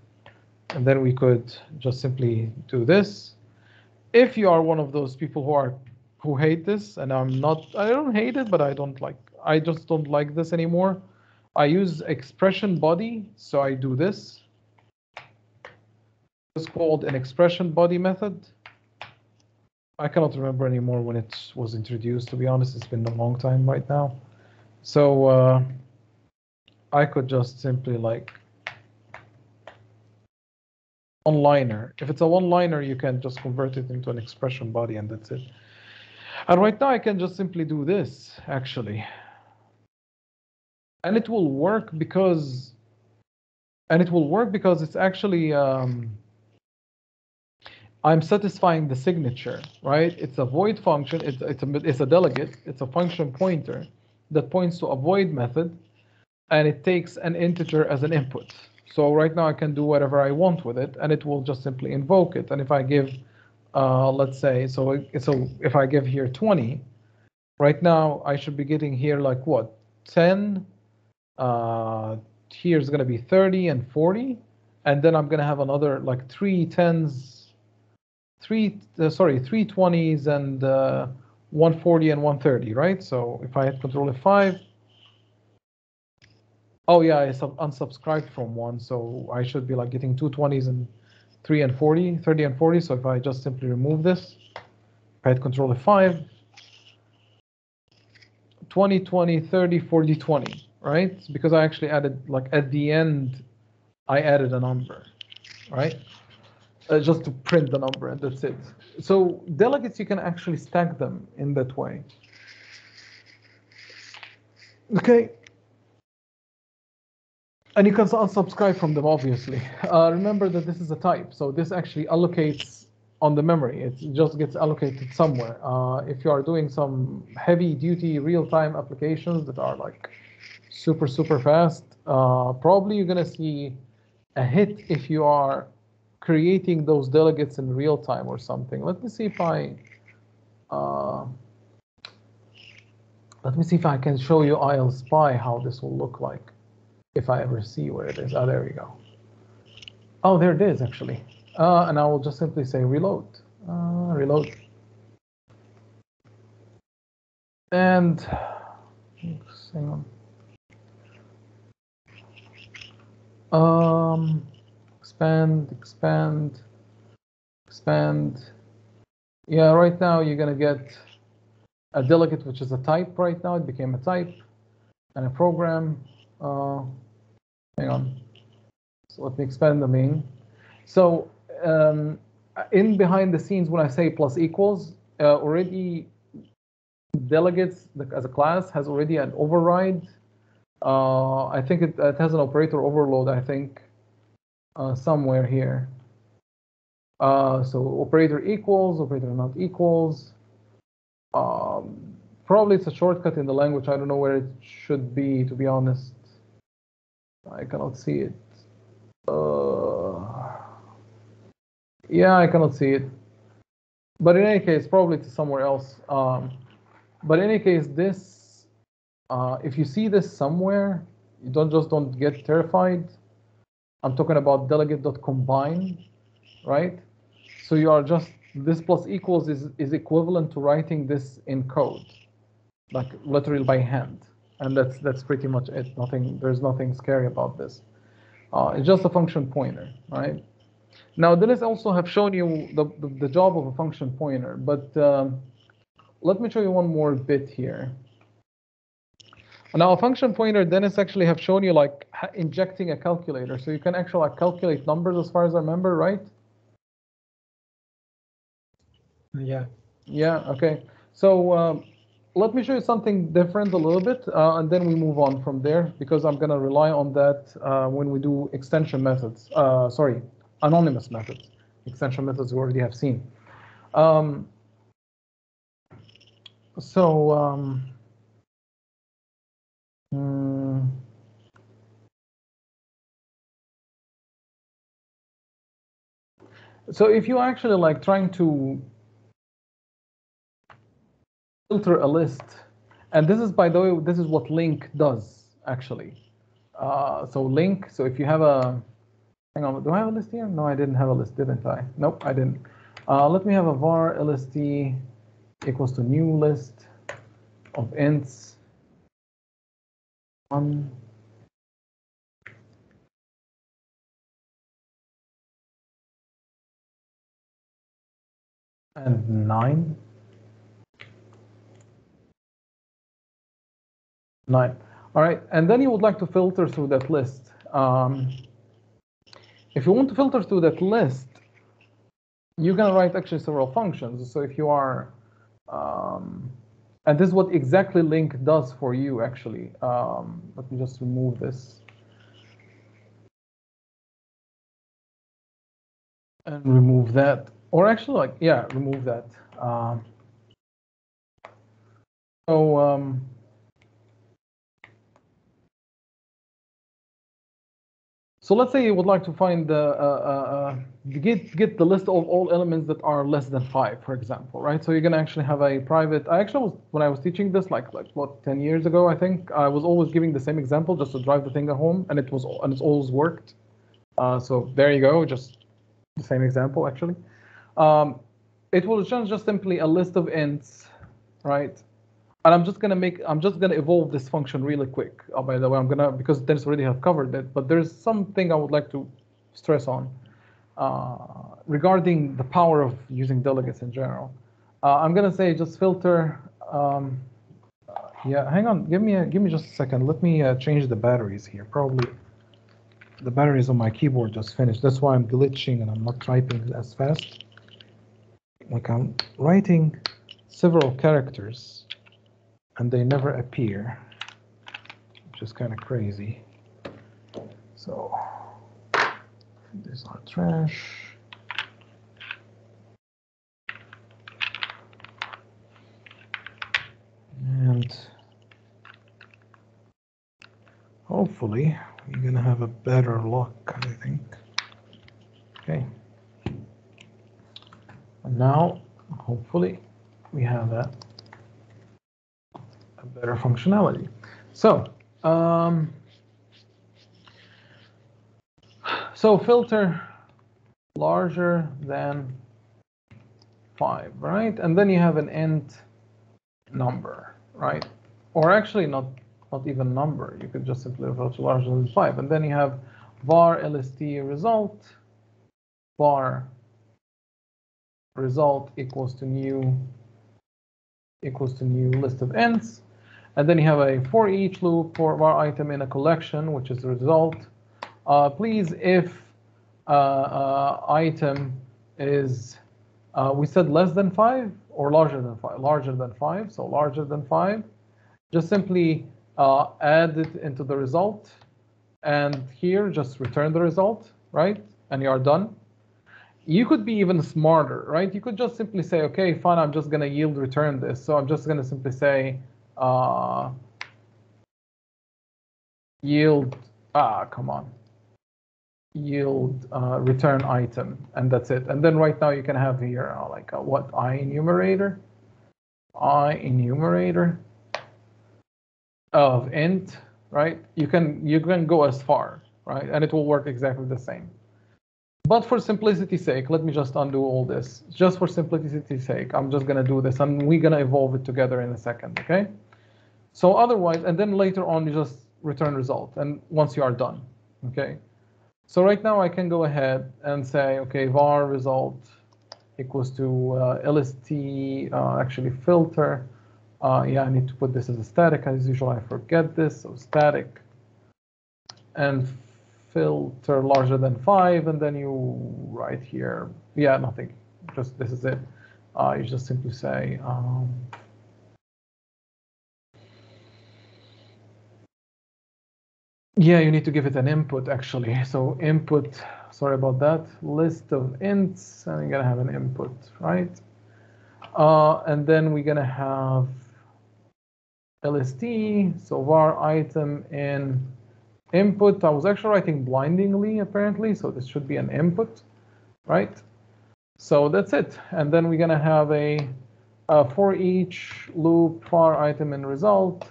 and then we could just simply do this. If you are one of those people who hate this, and I don't hate it, but I just don't like this anymore. I use expression body, so I do this. It's called an expression body method. I cannot remember anymore when it was introduced, to be honest. It's been a long time right now. So I could just simply like one-liner. If it's a one-liner, you can just convert it into an expression body, and that's it. And right now I can just simply do this, actually. And it will work because it's actually I'm satisfying the signature, right? It's a void function. It's a delegate. It's a function pointer that points to a void method, and it takes an integer as an input. So right now I can do whatever I want with it, and it will just simply invoke it. And if I give, let's say, so if I give here 20, right now I should be getting here like what? 10. Here's going to be 30 and 40, and then I'm going to have another like 3 10s. Three 20s and 140 and 130, right? So if I hit Control F5, oh yeah, I unsubscribed from 1, so I should be like getting 2 20s and 3 and 40, 30 and 40. So if I just simply remove this, if I hit Control F5, 20, 20, 30, 40, 20, right? Because I actually added like at the end, I added a number, right? Just to print the number, and that's it. So delegates, you can actually stack them in that way. Okay. And you can unsubscribe from them, obviously. Remember that this is a type, so this actually allocates on the memory. It just gets allocated somewhere. If you are doing some heavy-duty real-time applications that are like super, super fast, probably you're going to see a hit if you are creating those delegates in real time or something. Let me see if I can show you ILSpy how this will look like. If I ever see where it is. Oh, there we go. Oh, there it is, actually. And I will just simply say reload. Reload. And hang on. Expand. Yeah, right now you're going to get a delegate, which is a type right now. It became a type. And a program. Hang on. So let me expand the main. So in behind the scenes, when I say plus equals, already delegates as a class has already an override. I think it has an operator overload, I think, somewhere here. So operator equals, operator not equals. Probably it's a shortcut in the language. I don't know where it should be, to be honest. I cannot see it. Yeah, I cannot see it. But in any case, probably it's somewhere else. But in any case, this, if you see this somewhere, you don't get terrified. I'm talking about delegate.combine, right? So you are just, this plus equals is equivalent to writing this in code, like literally by hand. And that's pretty much it. There's nothing scary about this. It's just a function pointer, right? Now, Dennis also have shown you the job of a function pointer, but let me show you one more bit here. Now, a function pointer, Dennis actually have shown you like injecting a calculator, so you can actually like calculate numbers as far as I remember, right? Yeah. Yeah. Okay. So let me show you something different a little bit, and then we move on from there, because I'm going to rely on that when we do extension methods. Sorry, anonymous methods. Extension methods we already have seen. So if you actually like trying to filter a list, and this is, by the way, this is what link does actually. So link, so if you have a, hang on, do I have a list here? No, I didn't have a list, didn't I? Nope, I didn't. Let me have a var lst equals to new list of ints 1 and 9. 9. All right, and then you would like to filter through that list. If you want to filter through that list, you're going to write actually several functions. So if you are, and this is what exactly link does for you, actually. Let me just remove this. And remove that. Or actually, like, yeah, remove that. So let's say you would like to find get the list of all elements that are less than 5, for example, right? So you're going to actually have a private. I actually was, when I was teaching this, like what, 10 years ago, I think, I was always giving the same example just to drive the thing at home, and it's always worked. So there you go, just the same example actually. It will just simply a list of ints, right? And I'm just gonna evolve this function really quick. By the way, because Dennis already have covered it, but there's something I would like to stress on regarding the power of using delegates in general. I'm gonna say just filter. Yeah, hang on, give me just a second. Let me change the batteries here. Probably the batteries on my keyboard just finished. That's why I'm glitching and I'm not typing as fast. Like I'm writing several characters and they never appear, which is kind of crazy. So these are trash. And hopefully we're gonna have a better luck, I think. Okay. And now, hopefully, we have a better functionality. So, filter larger than 5, right? And then you have an int number, right? Or actually not even number. You could just simply refer to larger than 5. And then you have var lst result, var result equals to new list of ints. And then you have a for each loop for var item in a collection, which is the result. Please, if item is, we said less than 5 or larger than 5? Larger than 5, so larger than 5. Just simply add it into the result. And here, just return the result, right? And you are done. You could be even smarter, right? You could just simply say, okay, fine, I'm just going to yield return this. So I'm just going to simply say yield, yield return item, and that's it. And then right now you can have here like what enumerator of int, right? You can go as far, right? And it will work exactly the same. But for simplicity's sake, let me just undo all this. Just for simplicity's sake, I'm just gonna do this, and we're gonna evolve it together in a second, okay? So otherwise, and then later on, you just return result, and once you are done, okay? So right now I can go ahead and say, okay, var result equals to lst, actually filter. Yeah, I need to put this as a static. As usual, I forget this, so static. And filter larger than 5, and then you write here, yeah, nothing, just this is it. You just simply say, yeah, you need to give it an input actually. So input, sorry about that, list of ints, and you're gonna have an input, right? And then we're gonna have lst, so var item in input. I was actually writing blindingly apparently, so this should be an input, right? So that's it. And then we're gonna have a for each loop var item in result,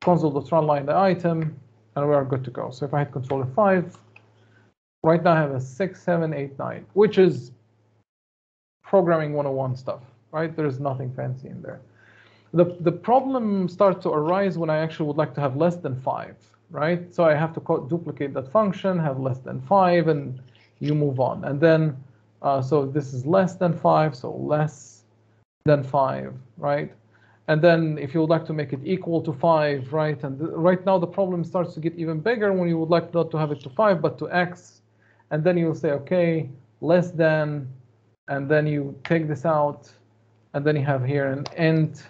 console.run line the item, and we are good to go. So if I hit Control F5, right now I have a 6, 7, 8, 9, which is programming 101 stuff, right? There's nothing fancy in there. The problem starts to arise when I actually would like to have less than 5, right? So I have to duplicate that function, have less than 5, and you move on. And then, so this is less than 5, so less than 5, right? And then if you would like to make it equal to 5, right? And right now the problem starts to get even bigger when you would like not to have it to 5, but to x. And then you'll say, okay, less than, and then you take this out, and then you have here an int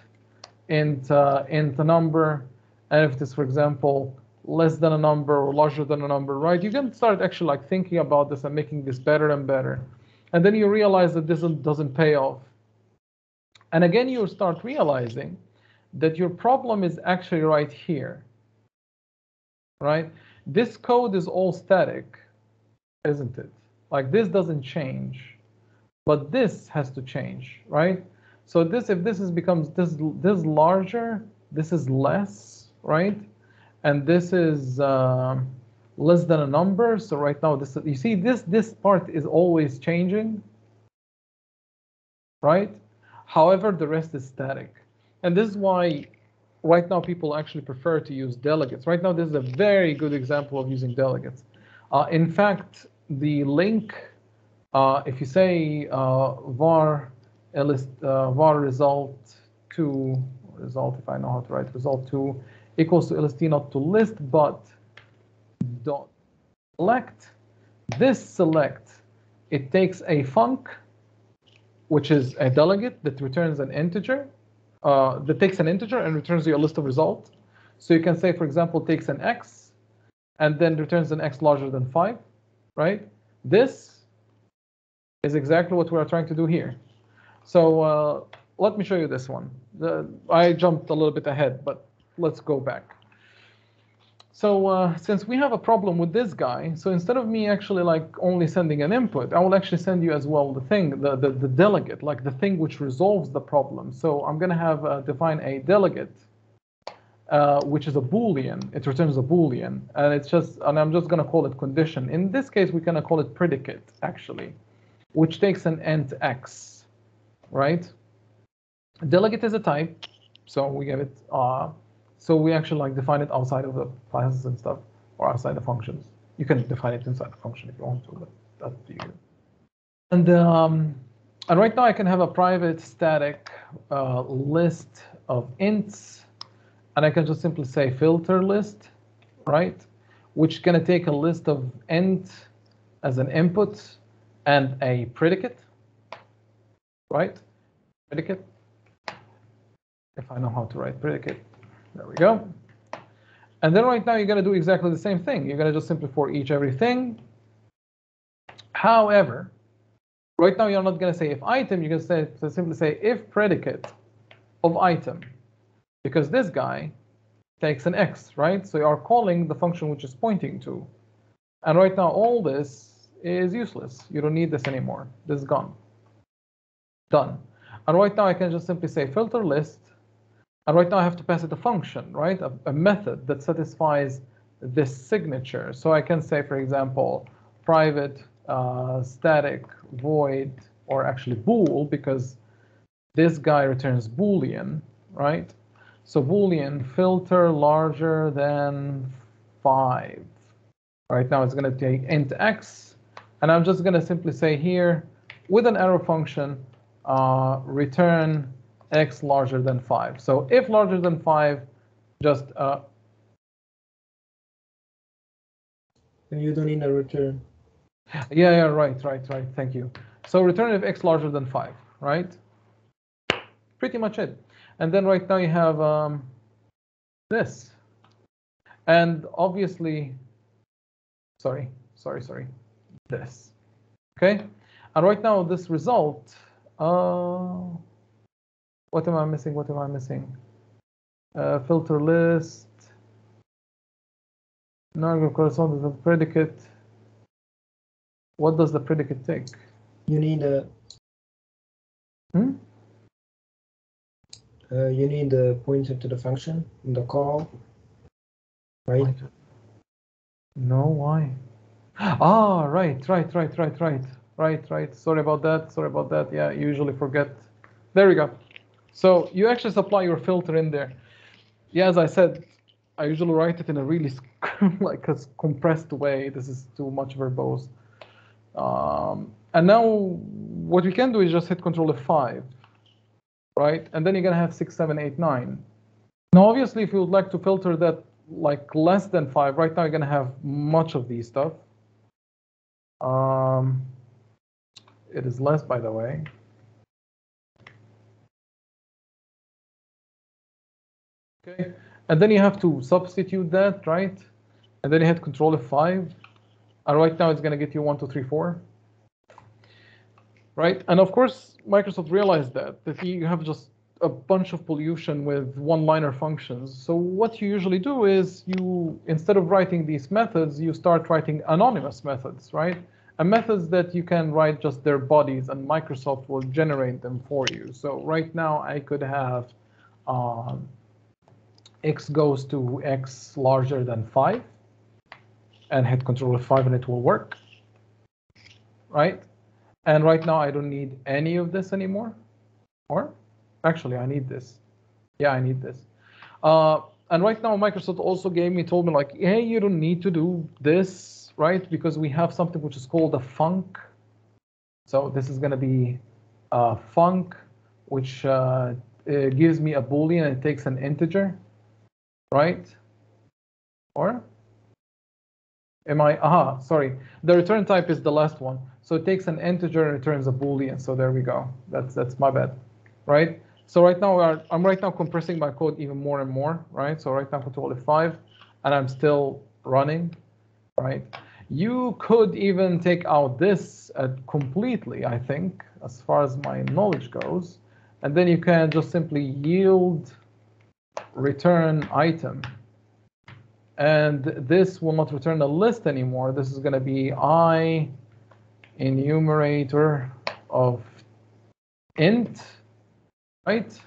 a number. And if this, for example, less than a number or larger than a number, right? You can start actually like thinking about this and making this better and better. And then you realize that this doesn't pay off. And again, you start realizing that your problem is actually right here, right? This code is all static, isn't it? Like this doesn't change, but this has to change, right? So this, if this becomes this larger, this is less, right? And this is less than a number. So right now, this, you see, this part is always changing, right? However, the rest is static. And this is why right now people actually prefer to use delegates. Right now, this is a very good example of using delegates. In fact, the link, if you say var result to result, if I know how to write result to equals to lst not to list, but dot select. This select, it takes a func, which is a delegate that returns an integer, that takes an integer and returns you a list of results. So you can say, for example, takes an x and then returns an x larger than 5, right? This is exactly what we are trying to do here. So let me show you this one. I jumped a little bit ahead, but let's go back. So since we have a problem with this guy, so instead of me actually like only sending an input, I will actually send you as well the thing, the delegate, like the thing which resolves the problem. So I'm going to have define a delegate, which is a Boolean. It returns a Boolean, and I'm just going to call it condition. In this case, we're going to call it predicate actually, which takes an int x, right? Delegate is a type, so we give it. So we actually like define it outside of the classes and stuff, or outside the functions. You can define it inside the function if you want to, but that's up to you. And right now I can have a private static list of ints, and I can just simply say filter list, right? Which is going to take a list of int as an input and a predicate, right? Predicate. If I know how to write predicate. There we go. And then right now you're going to do exactly the same thing. You're going to just simply for each everything. However, right now you're not going to say if item, you're going to simply say if predicate of item, because this guy takes an x, right? So you are calling the function which is pointing to. And right now all this is useless. You don't need this anymore. This is gone. Done. And right now I can just simply say filter list. And right now I have to pass it a function, right? A method that satisfies this signature. So I can say, for example, private static void, or actually bool, because this guy returns Boolean, right? So Boolean filter larger than 5. Right now it's going to take int x, and I'm just going to simply say here with an arrow function, return x larger than 5. So if larger than 5, just And you don't need a return. yeah, right. Thank you. So return if x larger than 5, right? Pretty much it. And then right now you have this, and obviously, sorry, this. Okay, and right now this result. What am I missing? Filter list. Now corresponds to the predicate. What does the predicate take? You need a. You need a pointer to the function in the call, right? No, why? Ah, right. Sorry about that. Yeah, you usually forget. There we go. So you actually supply your filter in there. Yeah, as I said, I usually write it in a really like a compressed way. This is too much verbose. And now what we can do is just hit Control F5, right? And then you're gonna have 6, 7, 8, 9. Now, obviously, if you would like to filter that like less than 5, right now you're gonna have much of these stuff. It is less, by the way. Okay, and then you have to substitute that, right? And then you hit Control F5, and right now it's going to get you 1, 2, 3, 4, right? And of course, Microsoft realized that you have just a bunch of pollution with one-liner functions. So what you usually do is you, instead of writing these methods, you start writing anonymous methods, right? And methods that you can write just their bodies, and Microsoft will generate them for you. So right now I could have x goes to x larger than 5, and hit Control F5 and it will work, right? And right now I don't need any of this anymore. Or actually I need this. Yeah, I need this. And right now Microsoft also told me like, hey, you don't need to do this, right? Because we have something which is called a func. So this is going to be a func, which gives me a Boolean and it takes an integer, right? Or Sorry. The return type is the last one. So it takes an integer and returns a Boolean. So there we go. That's my bad, right? So right now I'm right now compressing my code even more and more, right? So right now Control F5, and I'm still running, right? You could even take out this completely, I think, as far as my knowledge goes, and then you can just simply yield return item. And this will not return a list anymore. This is going to be I enumerator of int, right?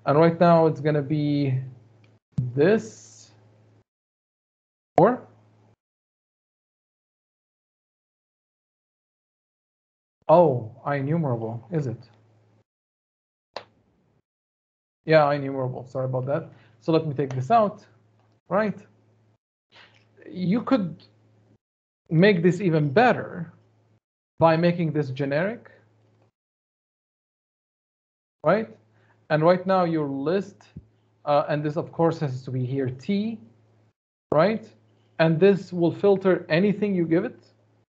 And right now it's going to be this, or IEnumerable, is it? Yeah, IEnumerable. Sorry about that. So let me take this out, right? You could make this even better by making this generic, right? And right now your list, and this of course has to be here T, right? And this will filter anything you give it,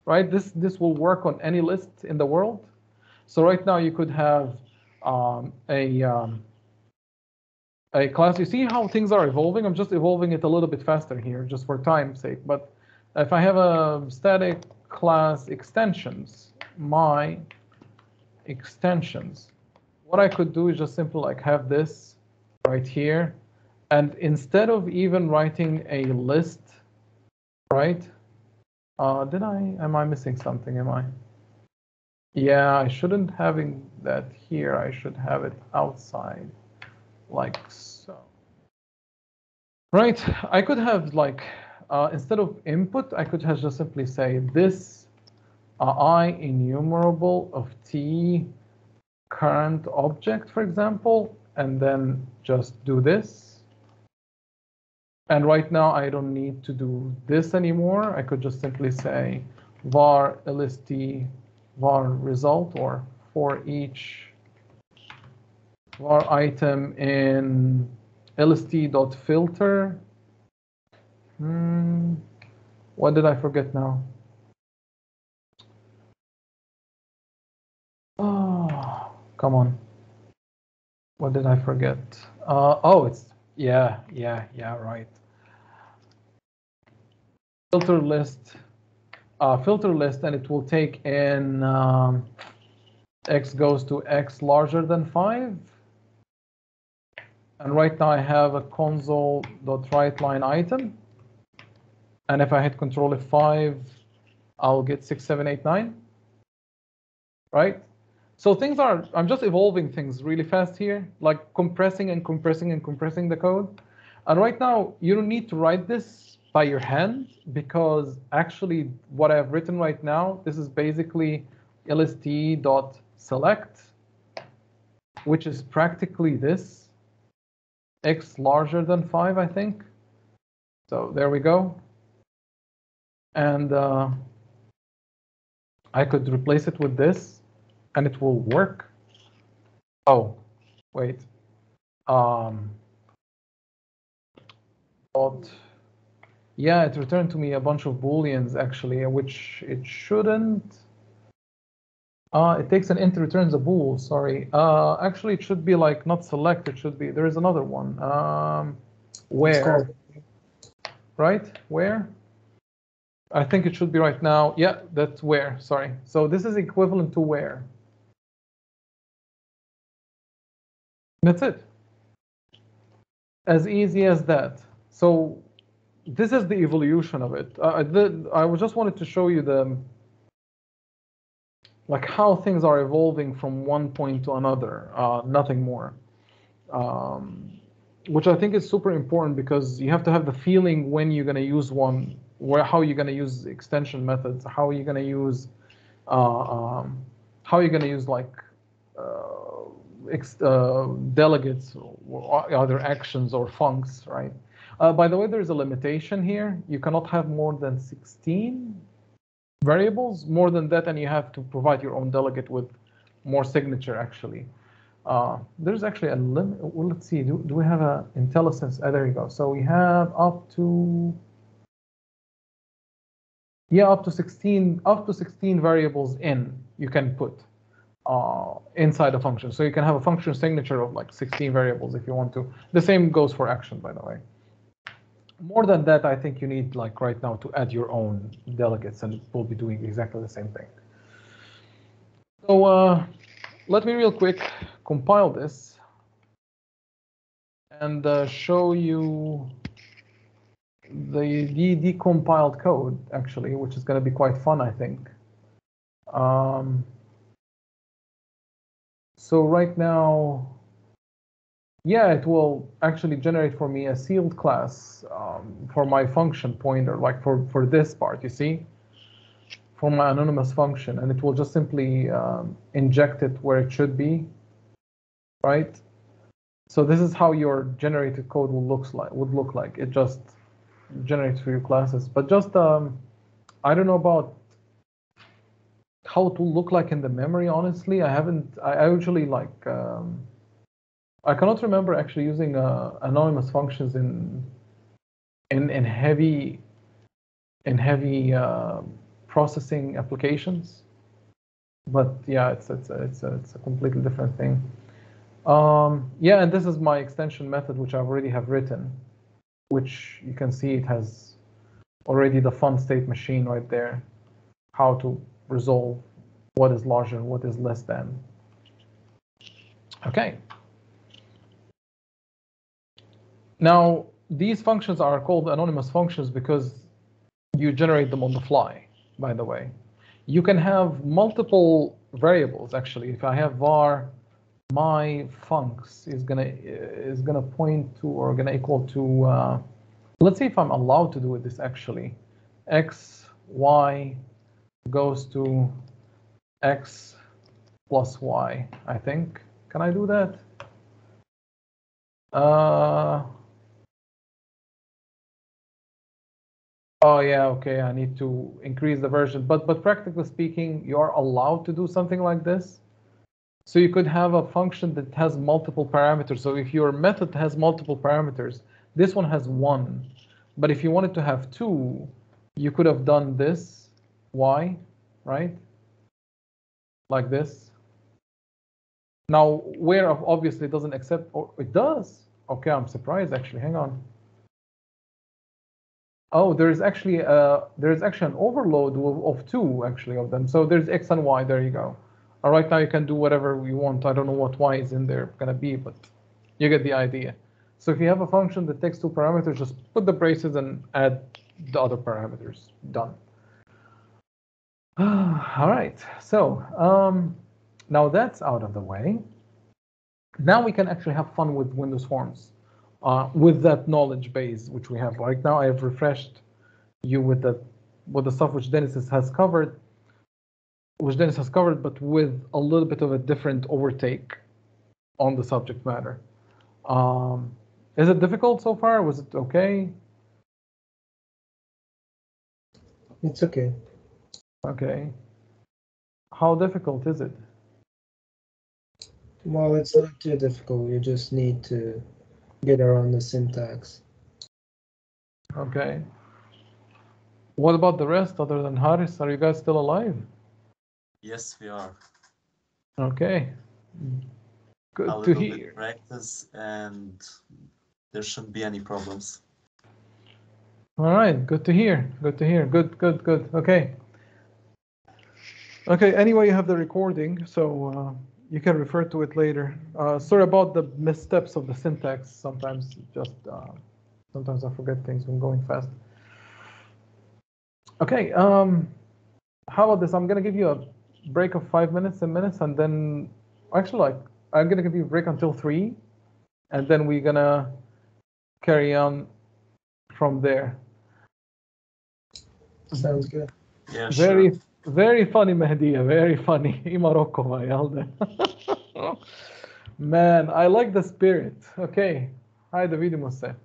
right? This will work on any list in the world. So right now you could have a class. You see how things are evolving? I'm just evolving it a little bit faster here, just for time's sake. But if I have a static class extensions, my extensions, what I could do is just simply like have this right here. And instead of even writing a list, right? Am I missing something? Am I? Yeah, I shouldn't having that here. I should have it outside, like so. Right, I could have like, instead of input, I could have just simply say this IEnumerable of T current object, for example, and then just do this. And right now I don't need to do this anymore. I could just simply say var lst var result, or for each var item in lst.filter. What did I forget now? Oh, come on. What did I forget? It's yeah, right. Filter list, and it will take in x goes to x larger than 5. And right now I have a console.writeLine item. And if I hit Control F5, I'll get 6, 7, 8, 9. Right? So things are, I'm just evolving things really fast here, like compressing and compressing and compressing the code. And right now, you don't need to write this by your hand, because actually what I've written right now, this is basically lst.select, which is practically this, x larger than 5, I think. So there we go. And I could replace it with this, and it will work. Oh, wait. Yeah, it returned to me a bunch of booleans actually, which it shouldn't. It takes an int, returns a bool. Sorry. Actually, it should be like not select. It should be. There is another one. Where? Right? Where? I think it should be right now. Yeah, that's where. Sorry. So this is equivalent to where. That's it. As easy as that. So this is the evolution of it. I just wanted to show you like how things are evolving from one point to another, nothing more. Which I think is super important, because you have to have the feeling when you're going to use one, how you're going to use extension methods, how you're going to use like delegates or other actions or functs, right? By the way, there's a limitation here. You cannot have more than 16 variables. More than that, and you have to provide your own delegate with more signature, actually. There's actually a limit. Well, let's see. Do we have a IntelliSense? There you go. So we have up to Yeah, up to 16 variables you can put inside a function. So you can have a function signature of like 16 variables if you want to. The same goes for action, by the way. More than that, I think you need, like right now, to add your own delegates, and it will be doing exactly the same thing. So let me real quick compile this and show you the decompiled code, actually, which is going to be quite fun, I think. So right now, yeah, it will actually generate for me a sealed class for my function pointer, like for this part, you see, for my anonymous function, and it will just simply inject it where it should be, right? So this is how your generated code would look like. It just generates for your classes, but just I don't know about how it will look like in the memory. Honestly, I usually like. I cannot remember actually using anonymous functions in heavy processing applications, but yeah, it's a completely different thing. Yeah, and this is my extension method, which I already have written, which you can see it has already the fun state machine right there, how to resolve what is larger, what is less than. Okay. Now, these functions are called anonymous functions because you generate them on the fly, by the way. You can have multiple variables, actually. If I have var my funcs is gonna point to, or gonna equal to, let's see if I'm allowed to do this actually. X, Y goes to X plus Y, I think. Can I do that? Oh yeah, okay, I need to increase the version. But practically speaking, you are allowed to do something like this. So you could have a function that has multiple parameters. So if your method has multiple parameters, this one has one. But if you wanted to have two, you could have done this, Y, right? Like this. Now, where obviously it doesn't accept, or it does. Okay, I'm surprised actually. Hang on. Oh, there's actually an overload of two actually of them. So there's X and Y. There you go. All right, now you can do whatever you want. I don't know what Y is in there gonna be, but you get the idea. So if you have a function that takes two parameters, just put the braces and add the other parameters. Done. All right. So now that's out of the way. Now we can actually have fun with Windows Forms, with that knowledge base which we have right now. I have refreshed you with the stuff which Dennis has covered, but with a little bit of a different overtake on the subject matter. Is it difficult so far? Was it okay? It's okay. Okay. How difficult is it? Well, it's not too difficult. You just need to get around the syntax. Okay. What about the rest other than Haris? Are you guys still alive? Yes, we are. Okay. Good A to little hear. bit practice and there shouldn't be any problems. All right, good to hear. Good to hear. Good. Okay. Okay, anyway, you have the recording, so you can refer to it later. Sorry about the missteps of the syntax. Sometimes I forget things when going fast. Okay, how about this? I'm gonna give you a break of 5 minutes, and then actually, I'm gonna give you a break until 3, and then we're gonna carry on from there. Sounds good. Yeah, sure. Very funny, Mehdiya. Very funny. I Morocco, Alde. Man, I like the spirit. Okay. Hajde, vidimo se.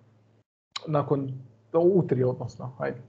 Nakon utri, odnosno. Hajde.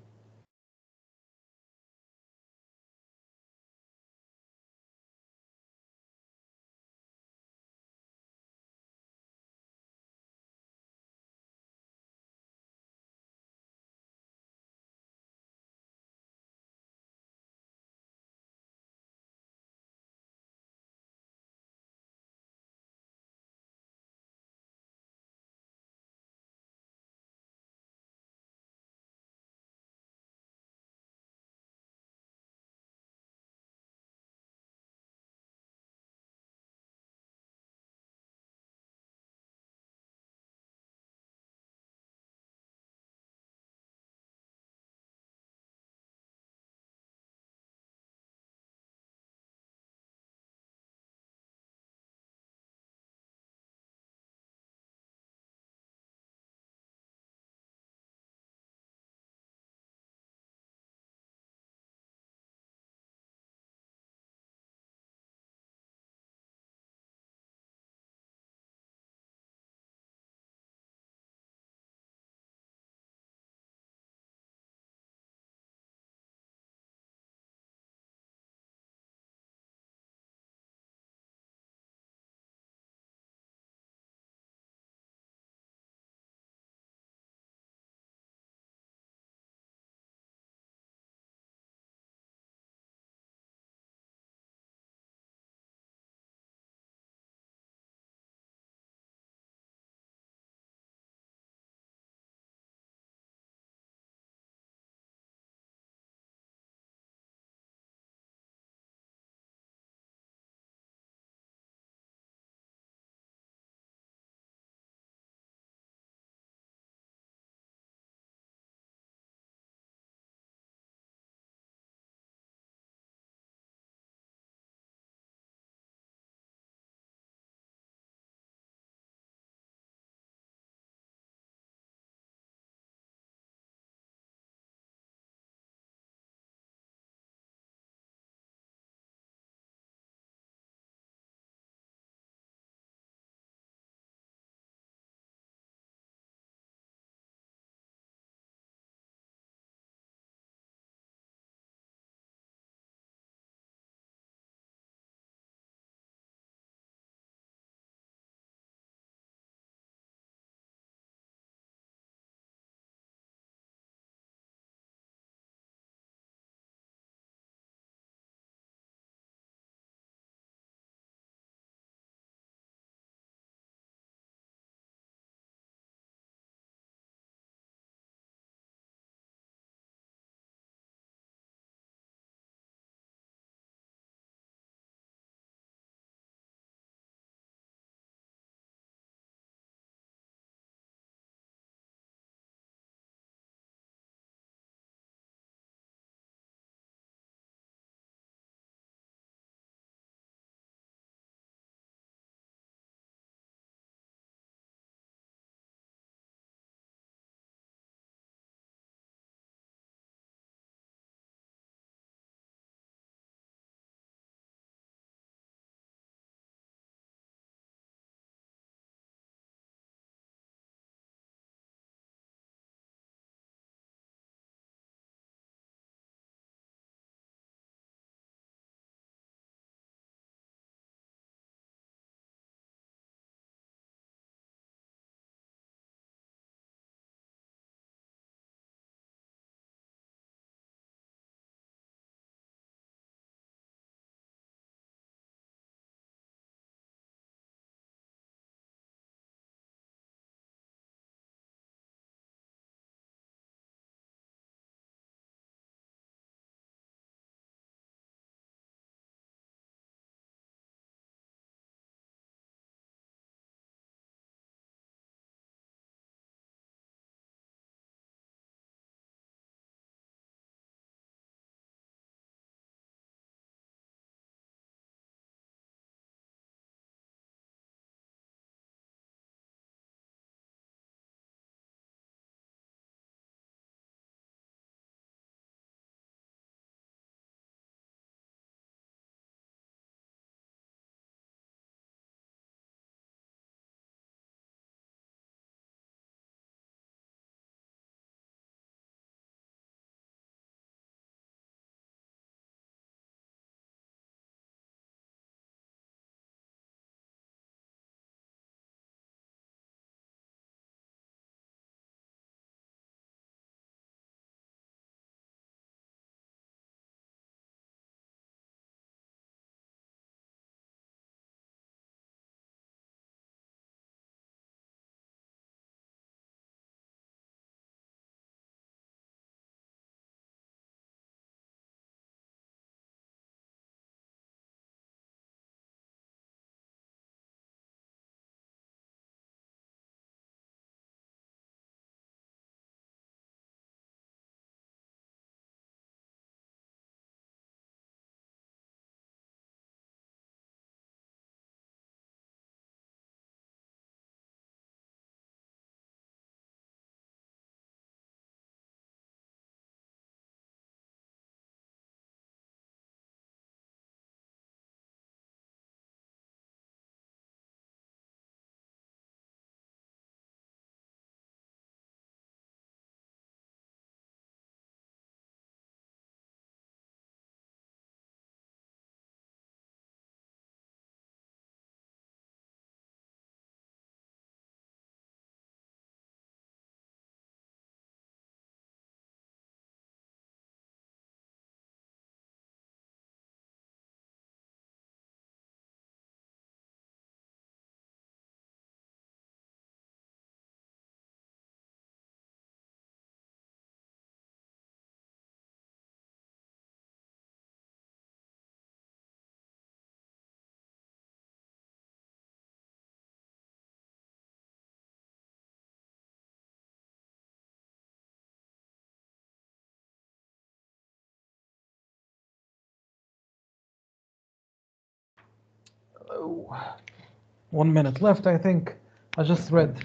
1 minute left, I think. I just read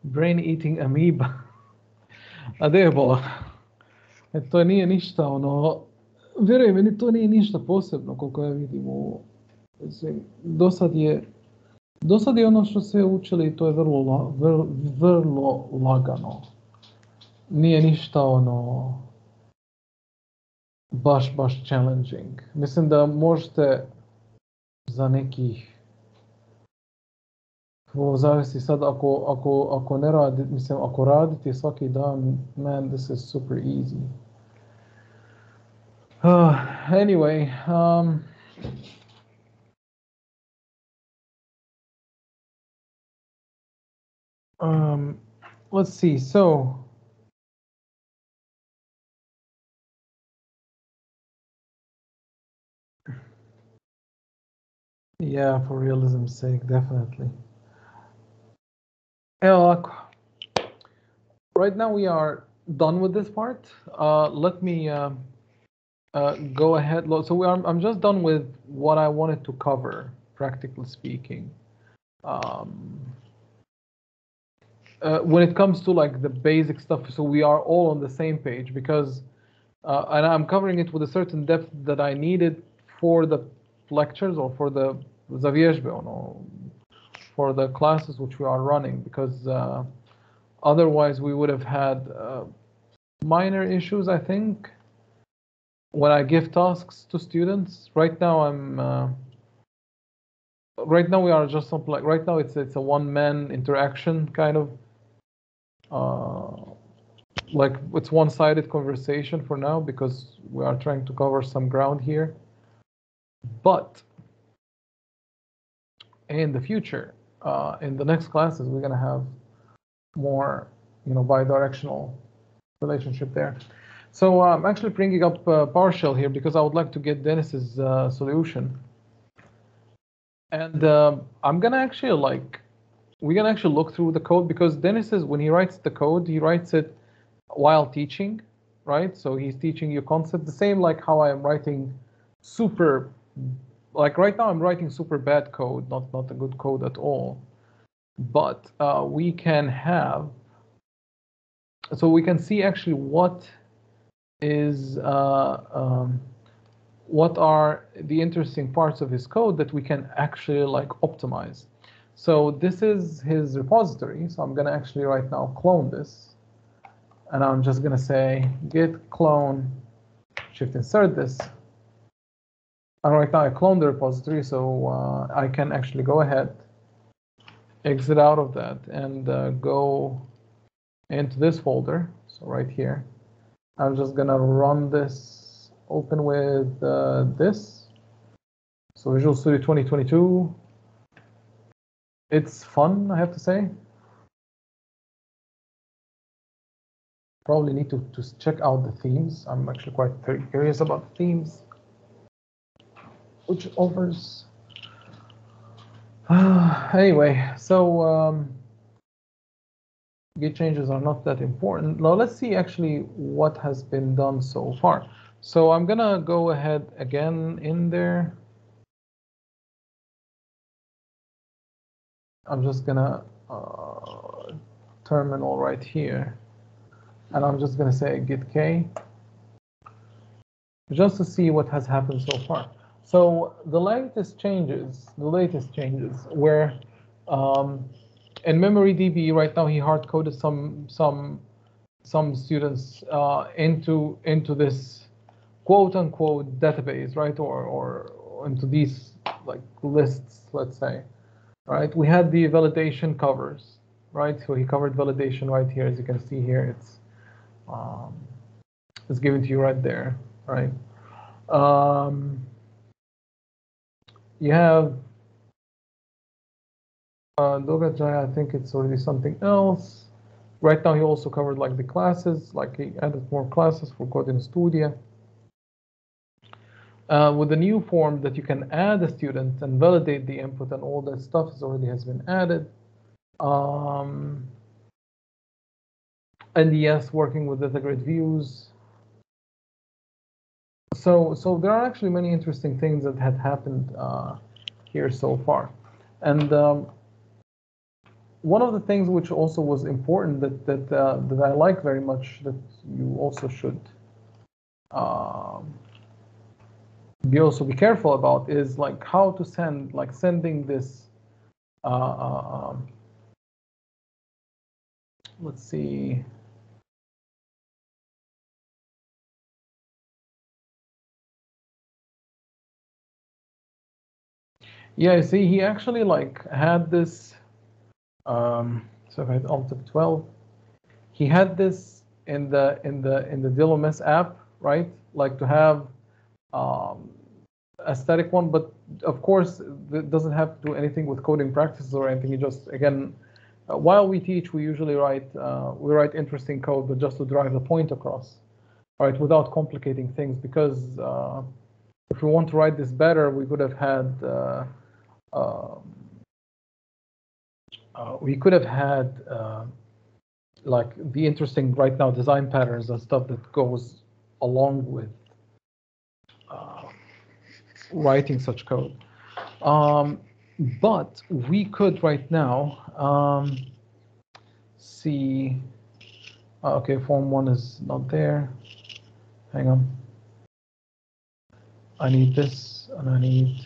Brain Eating Amoeba. Adebo. To nije ništa, ono, vjerujem, meni to nije ništa posebno, koliko ja vidim. Mislim, do sad je ono što se učili, to je vrlo lagano. Nije ništa, ono, baš challenging. Mislim da možete za nekih, zavisi sad ako ne radi, mislim ako radite svaki dan, man, this is super easy. Anyway, let's see. So yeah, for realism's sake, definitely. Right now we are done with this part. Let me go ahead. So I'm just done with what I wanted to cover, practically speaking. When it comes to like the basic stuff, so we are all on the same page because, and I'm covering it with a certain depth that I needed for the lectures or for the Vjezbe, for the classes which we are running, because otherwise we would have had minor issues, I think, when I give tasks to students. Right now right now we are just something like, right now it's a one-man interaction kind of, like it's one-sided conversation for now because we are trying to cover some ground here. But in the future, in the next classes, we're gonna have more, bidirectional relationship there. So I'm actually bringing up PowerShell here because I would like to get Dennis's solution. And I'm gonna actually we're gonna actually look through the code because Dennis is, when he writes the code, he writes it while teaching, right? So he's teaching you concept, the same like how I am writing super, like right now I'm writing super bad code, not a good code at all. But we can have, so we can see actually what is, what are the interesting parts of his code that we can actually like optimize. So this is his repository. So I'm gonna actually right now clone this. And I'm just gonna say git clone, shift insert this. And right now I cloned the repository, so I can actually go ahead, exit out of that, and go into this folder. So right here, I'm just gonna run this, open with this. So Visual Studio 2022. It's fun, I have to say. Probably need to check out the themes. I'm actually quite curious about the themes, which offers. Anyway, so git changes are not that important. Now let's see actually what has been done so far. So I'm gonna go ahead again in there. I'm just gonna terminal right here, and I'm just gonna say git k, just to see what has happened so far. So the latest changes where in MemoryDB right now he hard coded some students into this quote unquote database, right, or into these like lists, let's say. Right, we had the validation covers, right? So he covered validation right here, as you can see here. It's given to you right there, right? You have Delegates. I think it's already something else. Right now, he also covered like the classes, like he added more classes for Coding Studio. With the new form that you can add a student and validate the input and all that stuff already has been added. And yes, working with integrate views. So there are actually many interesting things that had happened here so far, and one of the things which also was important that I like very much that you also should be careful about is like how to send, like sending this. Let's see. Yeah, see, he actually like had this. So if I hit Alt F12, he had this in the DLMS app, right? Like to have a static one, but of course it doesn't have to do anything with coding practices or anything. You just, again, while we teach, we usually write interesting code, but just to drive the point across, right, without complicating things. Because if we want to write this better, we could have had like the interesting right now design patterns and stuff that goes along with writing such code. But we could right now see, okay, form 1 is not there. Hang on. I need this, and I need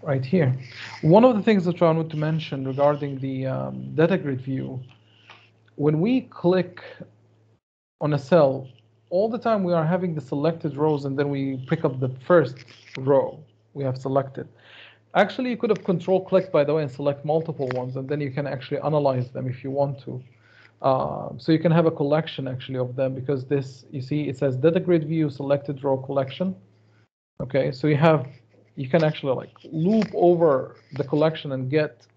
right here. One of the things that I wanted to mention regarding the data grid view, when we click on a cell, all the time we are having the selected rows, and then we pick up the first row we have selected. Actually, you could have control click, by the way, and select multiple ones, and then you can actually analyze them if you want to. So you can have a collection actually of them, because this, you see, it says data grid view selected row collection. Okay, so you can actually like loop over the collection and get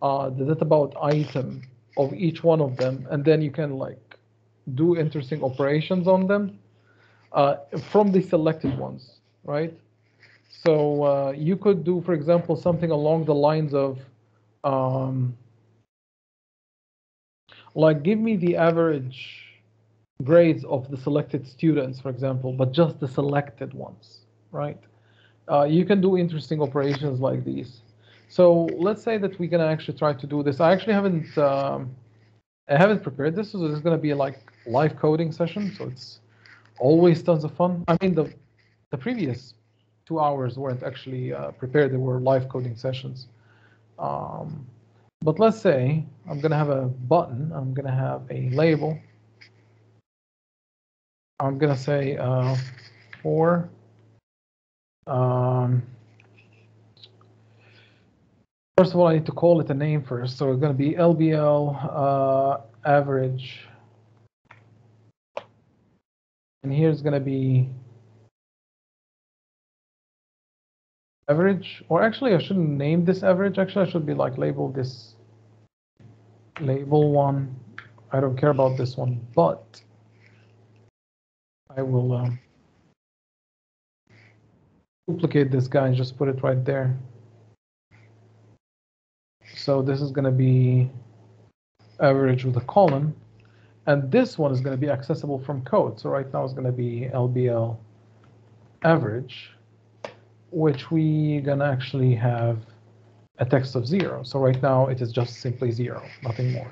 the data about item of each one of them, and then you can like do interesting operations on them from the selected ones, right? So you could do, for example, something along the lines of like give me the average grades of the selected students, for example, but just the selected ones, right? You can do interesting operations like these. So let's say that we're gonna actually try to do this. I actually haven't prepared this, so this is gonna be like live coding session. So it's always tons of fun. I mean, the previous 2 hours weren't actually prepared; they were live coding sessions. But let's say I'm gonna have a button. I'm gonna have a label. I'm gonna say for first of all, I need to call it a name first. So it's going to be LBL average. And here's going to be average. Or actually, I shouldn't name this average. Actually, I should be like label this label 1. I don't care about this one, but I will duplicate this guy and just put it right there. So this is going to be average with a colon. And this one is going to be accessible from code. So right now it's going to be LBL average, which we're going to actually have a text of 0. So right now it is just simply 0, nothing more.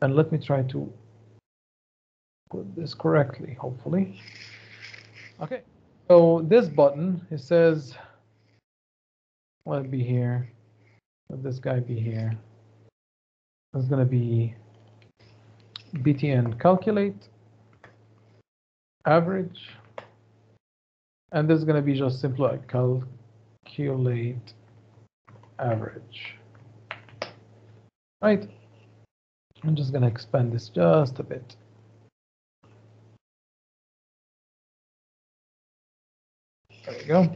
And let me try to put this correctly, hopefully. Okay, so this button, it says, let it be here. Let this guy be here. It's going to be btn calculate average. And this is going to be just simply like calculate average. Right? I'm just going to expand this just a bit. There we go.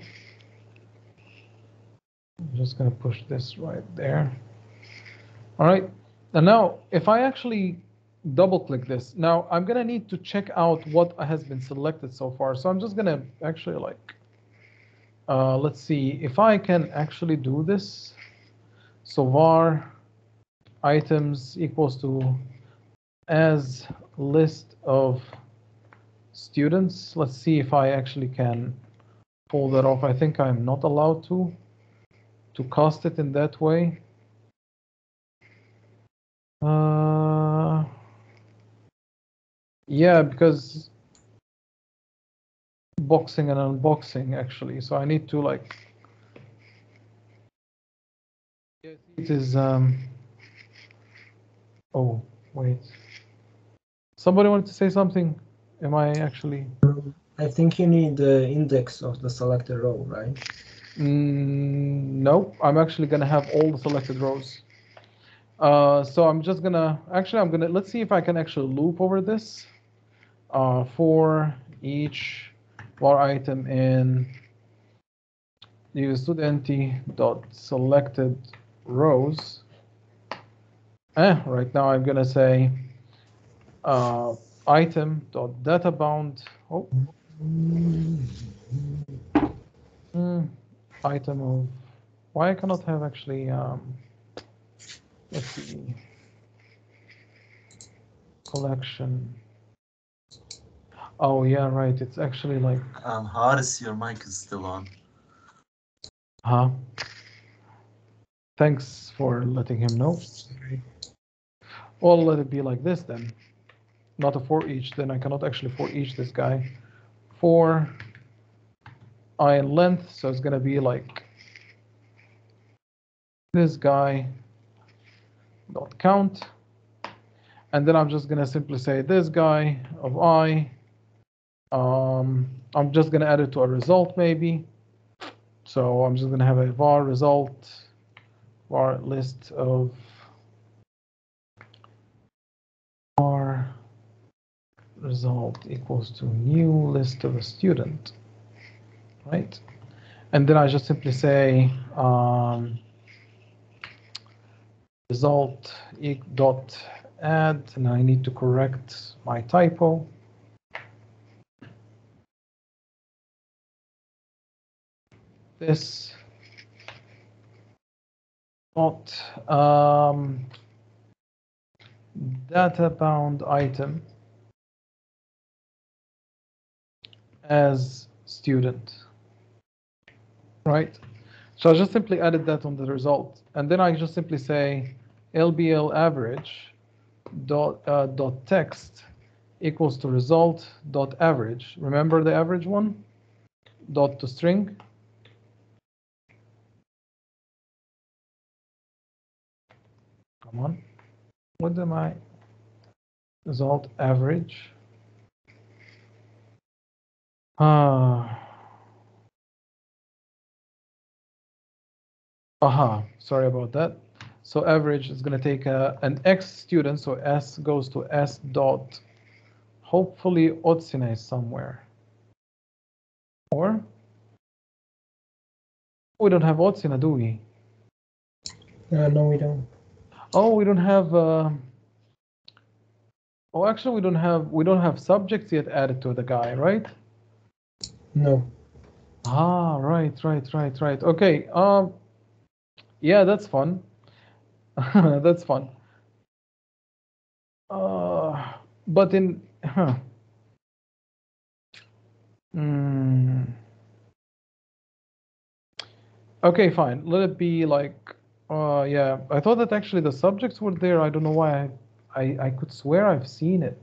I'm just going to push this right there. All right. And now, if I actually double click this, now I'm going to need to check out what has been selected so far. So I'm just going to actually like, let's see if I can actually do this. So var items equals to as list of students. Let's see if I actually can pull that off. I think I'm not allowed to cast it in that way. Yeah, because boxing and unboxing actually. So I need to like. It is. Oh wait. Somebody wanted to say something. Am I actually? I think you need the index of the selected row, right? No, I'm actually gonna have all the selected rows. So I'm just gonna, let's see if I can actually loop over this for each var item in useStudent.selected rows. Right now I'm gonna say item.databound. Oh. Item of, why I cannot have actually, let's see, collection. Oh yeah, right. It's actually like. Haris, your mic is still on. Huh? Thanks for letting him know. Well, let it be like this then. Not a for each. Then I cannot actually for each this guy. For I in length, so it's gonna be like this guy dot count, and then I'm just gonna simply say this guy of I. I'm just gonna add it to a result maybe. So I'm just gonna have a var result, var list of var result equals to new list of a student, right? And then I just simply say result dot add, and I need to correct my typo. This dot data bound item as student, right? So I just simply added that on the result, and then I just simply say LBL average dot text equals to result dot average. Remember the average one? Dot to string. Come on. What am I? Result average. Sorry about that. So average is going to take an X student, so S goes to S dot, hopefully Otsina is somewhere. Or we don't have Otsina, do we? No, we don't. Oh, we don't have. Oh, actually, we don't have subjects yet added to the guy, right? No. Right. Okay. Yeah, that's fun. That's fun. But in Okay, fine. Let it be like yeah. I thought that actually the subjects were there. I don't know why. I could swear I've seen it.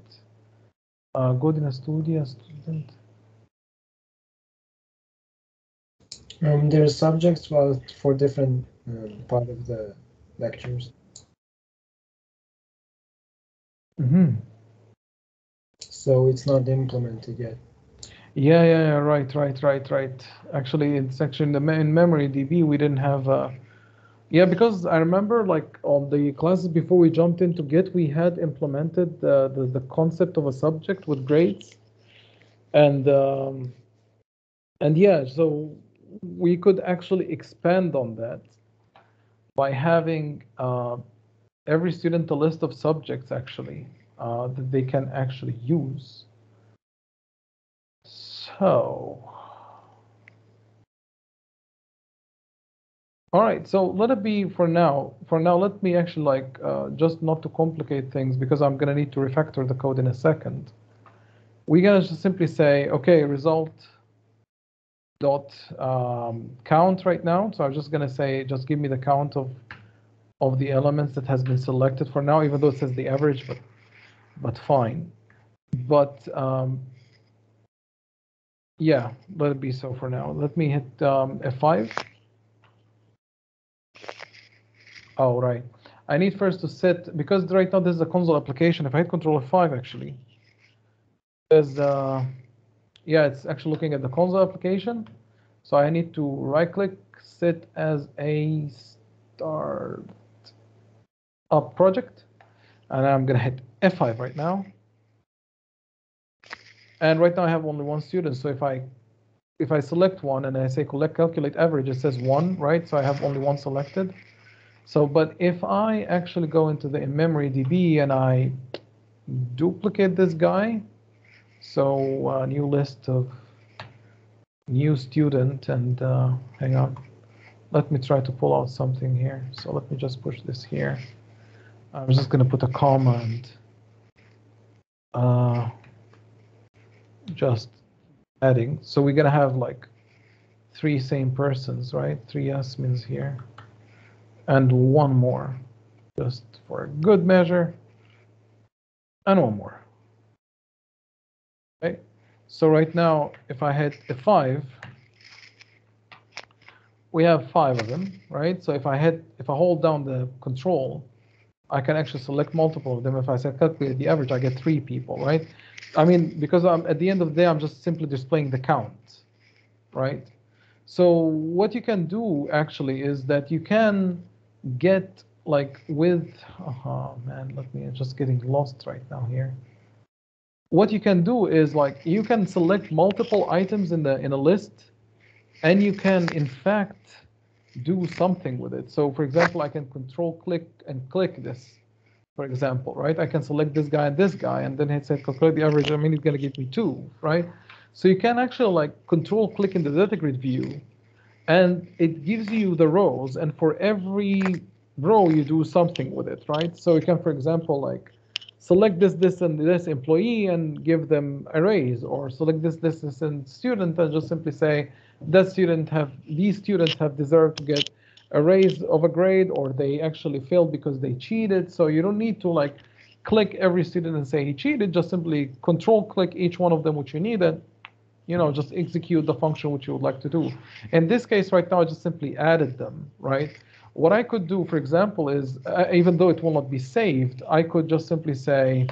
Good in a studio student. There's subjects, but for different part of the lectures. So it's not implemented yet. Yeah. Right. Actually, it's actually in memory DB we didn't have. Yeah, because I remember like on the classes before we jumped into Git, we had implemented the concept of a subject with grades, and yeah, so we could actually expand on that by having every student a list of subjects actually that they can actually use. So, all right, so let it be for now. For now, let me actually like just not to complicate things because I'm gonna need to refactor the code in a second. we're gonna just simply say, okay, result dot count right now. So I'm just gonna say, just give me the count of the elements that has been selected for now, even though it says the average, but fine. But yeah, let it be so for now. Let me hit F5. Oh, right. I need first to set, because right now this is a console application. If I hit Control F5, actually, there's, yeah, it's actually looking at the console application. So I need to right-click, set as a start up project, and I'm gonna hit F5 right now. And right now I have only one student. So if I select one and I say calculate average, it says 1, right? So I have only one selected. So, but if I actually go into the in-memory DB and I duplicate this guy, so new list of new student, and hang on, let me try to pull out something here. So let me just push this here. I'm just going to put a comma and just adding. So we're going to have like 3 same persons, right? 3 Yasmins here. And one more, just for a good measure. And one more. Okay. So right now, if I hit F5, we have 5 of them, right? So if I hold down the control, I can actually select multiple of them. If I say calculate the average, I get 3 people, right? I mean, because at the end of the day, I'm just simply displaying the count, right? So what you can do actually is that you can get like with, oh man, I'm just getting lost right now here. What you can do is like you can select multiple items in a list, and you can in fact do something with it. So for example, I can control click and click this, for example, right? I can select this guy, and then it said calculate the average. I mean, it's going to give me 2, right? So you can actually like control click in the data grid view, and it gives you the rows, and for every row you do something with it, right? So you can, for example, like select this and this employee and give them a raise, or select this and student and just simply say these students have deserved to get a raise of a grade, or they actually failed because they cheated. So you don't need to like click every student and say he cheated. Just simply control click each one of them which you needed. Just execute the function which you would like to do. In this case right now, I just simply added them, right? What I could do, for example, is even though it will not be saved, I could just simply say,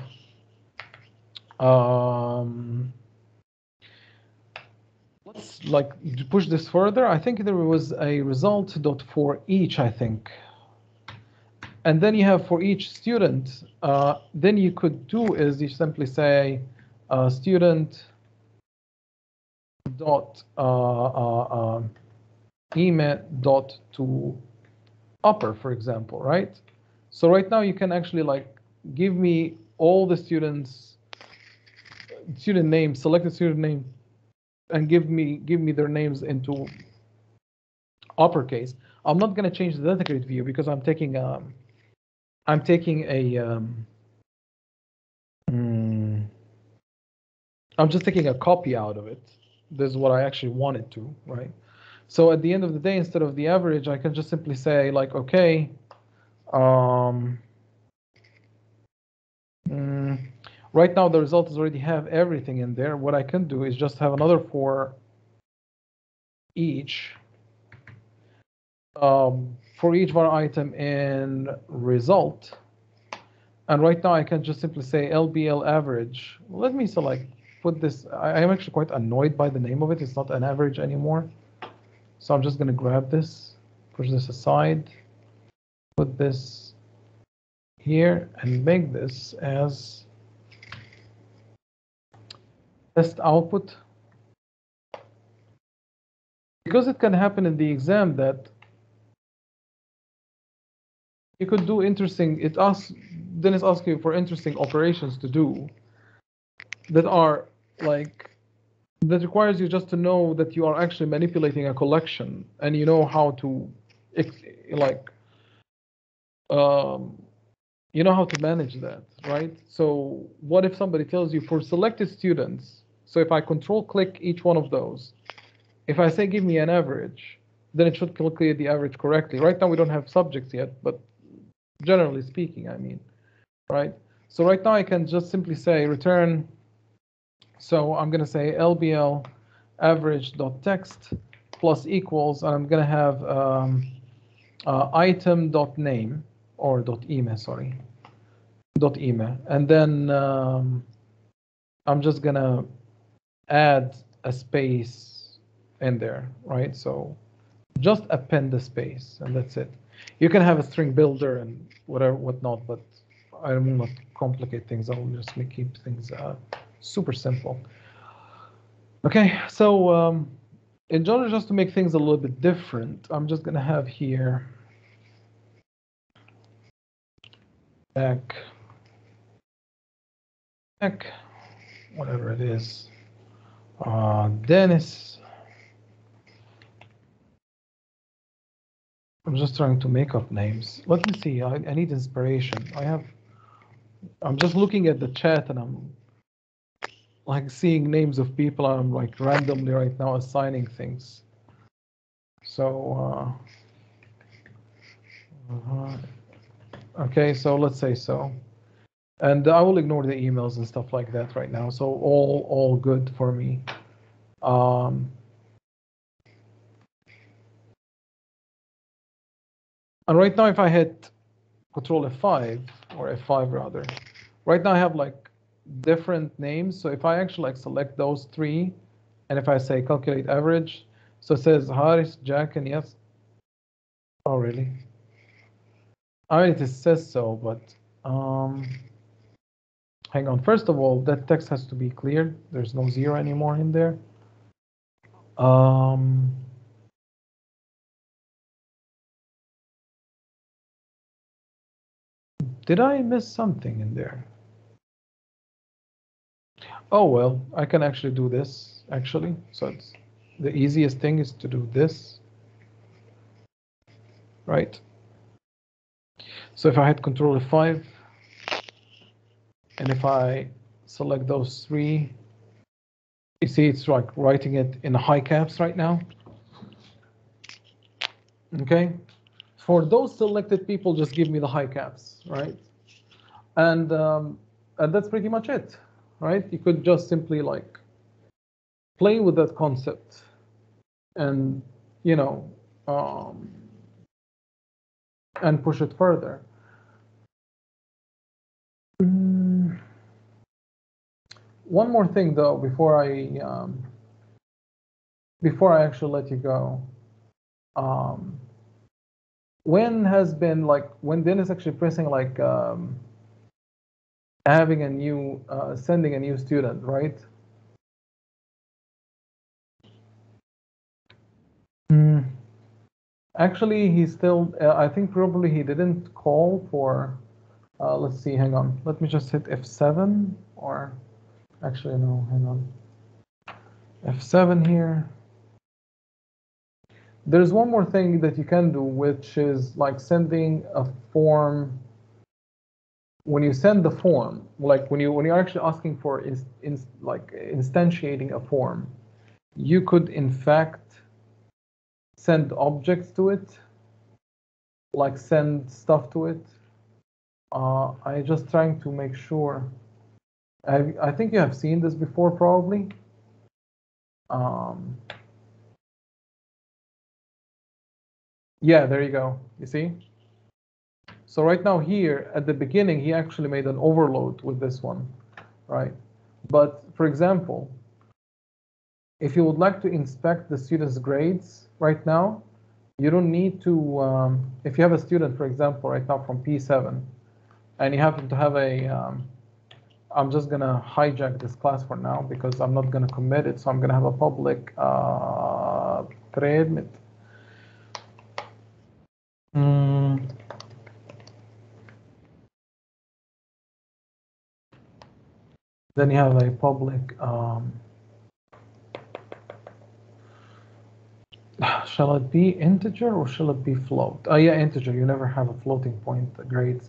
let's like push this further. I think there was a result dot for each, I think. And then you have for each student, then you could do is you simply say student dot email dot to upper, for example, right? So right now you can actually like give me all the student names, select the student name, and give me their names into uppercase. I'm not going to change the data grid view because I'm taking a I'm just taking a copy out of it. This is what I actually wanted to, right? So at the end of the day, instead of the average, I can just simply say like, okay, right now the results already have everything in there. What I can do is just have another for each var item in result. And right now I can just simply say LBL average. Let me put this. I am actually quite annoyed by the name of it. It's not an average anymore. So I'm just going to grab this, push this aside, put this here, and make this as test output. Because it can happen in the exam that you could do interesting, then it's asking you for interesting operations to do that are like, that requires you just to know that you are actually manipulating a collection, and you know how to you know how to manage that, right? So what if somebody tells you for selected students, so if I control click each one of those, if I say give me an average, then it should calculate the average correctly. Right now we don't have subjects yet, but generally speaking, I mean, right? So right now I can just simply say return, so I'm going to say LBL average.text plus equals, and I'm going to have item.name, or .email, sorry, .email, and then I'm just going to add a space in there, right? So just append the space, and that's it. You can have a string builder and whatever, whatnot, but I will not complicate things. I will just keep things super simple. Okay, so in general, just to make things a little bit different, I'm just going to have here back, whatever it is, Dennis. I'm just trying to make up names. Let me see. I need inspiration. I'm just looking at the chat and I'm like seeing names of people. I'm like randomly right now assigning things. So, okay, so let's say so. And I will ignore the emails and stuff like that right now. So all good for me. And right now, if I hit Control F5, or F5 rather, right now I have like different names. So if I actually like select those three, and if I say calculate average, so it says Haris, Jack, and yes. Oh, really? I mean, it says so, but hang on. First of all, that text has to be cleared. There's no 0 anymore in there. Did I miss something in there? Oh, well, I can actually do this, actually. So it's the easiest thing is to do this, right? So if I hit Control F5, and if I select those three, you see it's like writing it in high caps right now. Okay. For those selected people, just give me the high caps, right? And that's pretty much it, right? You could just simply like play with that concept and, you know, and push it further. One more thing though, before I actually let you go, when Dennis actually pressing like having a new sending a new student, right? Actually, he still, I think probably he didn't call for, let's see, hang on. Let me just hit F7, or actually, no, hang on. F7 here. There's one more thing that you can do, which is like sending a form. When you send the form, like when you're actually asking for instantiating a form, you could in fact send objects to it, like send stuff to it. I'm just trying to make sure. I think you have seen this before, probably. Yeah, there you go. You see? So right now here, at the beginning, he actually made an overload with this one, right? But for example, if you would like to inspect the student's grades right now, you don't need to, if you have a student, for example, right now from P7, and you happen to have a, I'm just going to hijack this class for now because I'm not going to commit it. So I'm going to have a public predmet. Then you have a public, shall it be integer or shall it be float? Oh yeah, integer. You never have a floating point grades.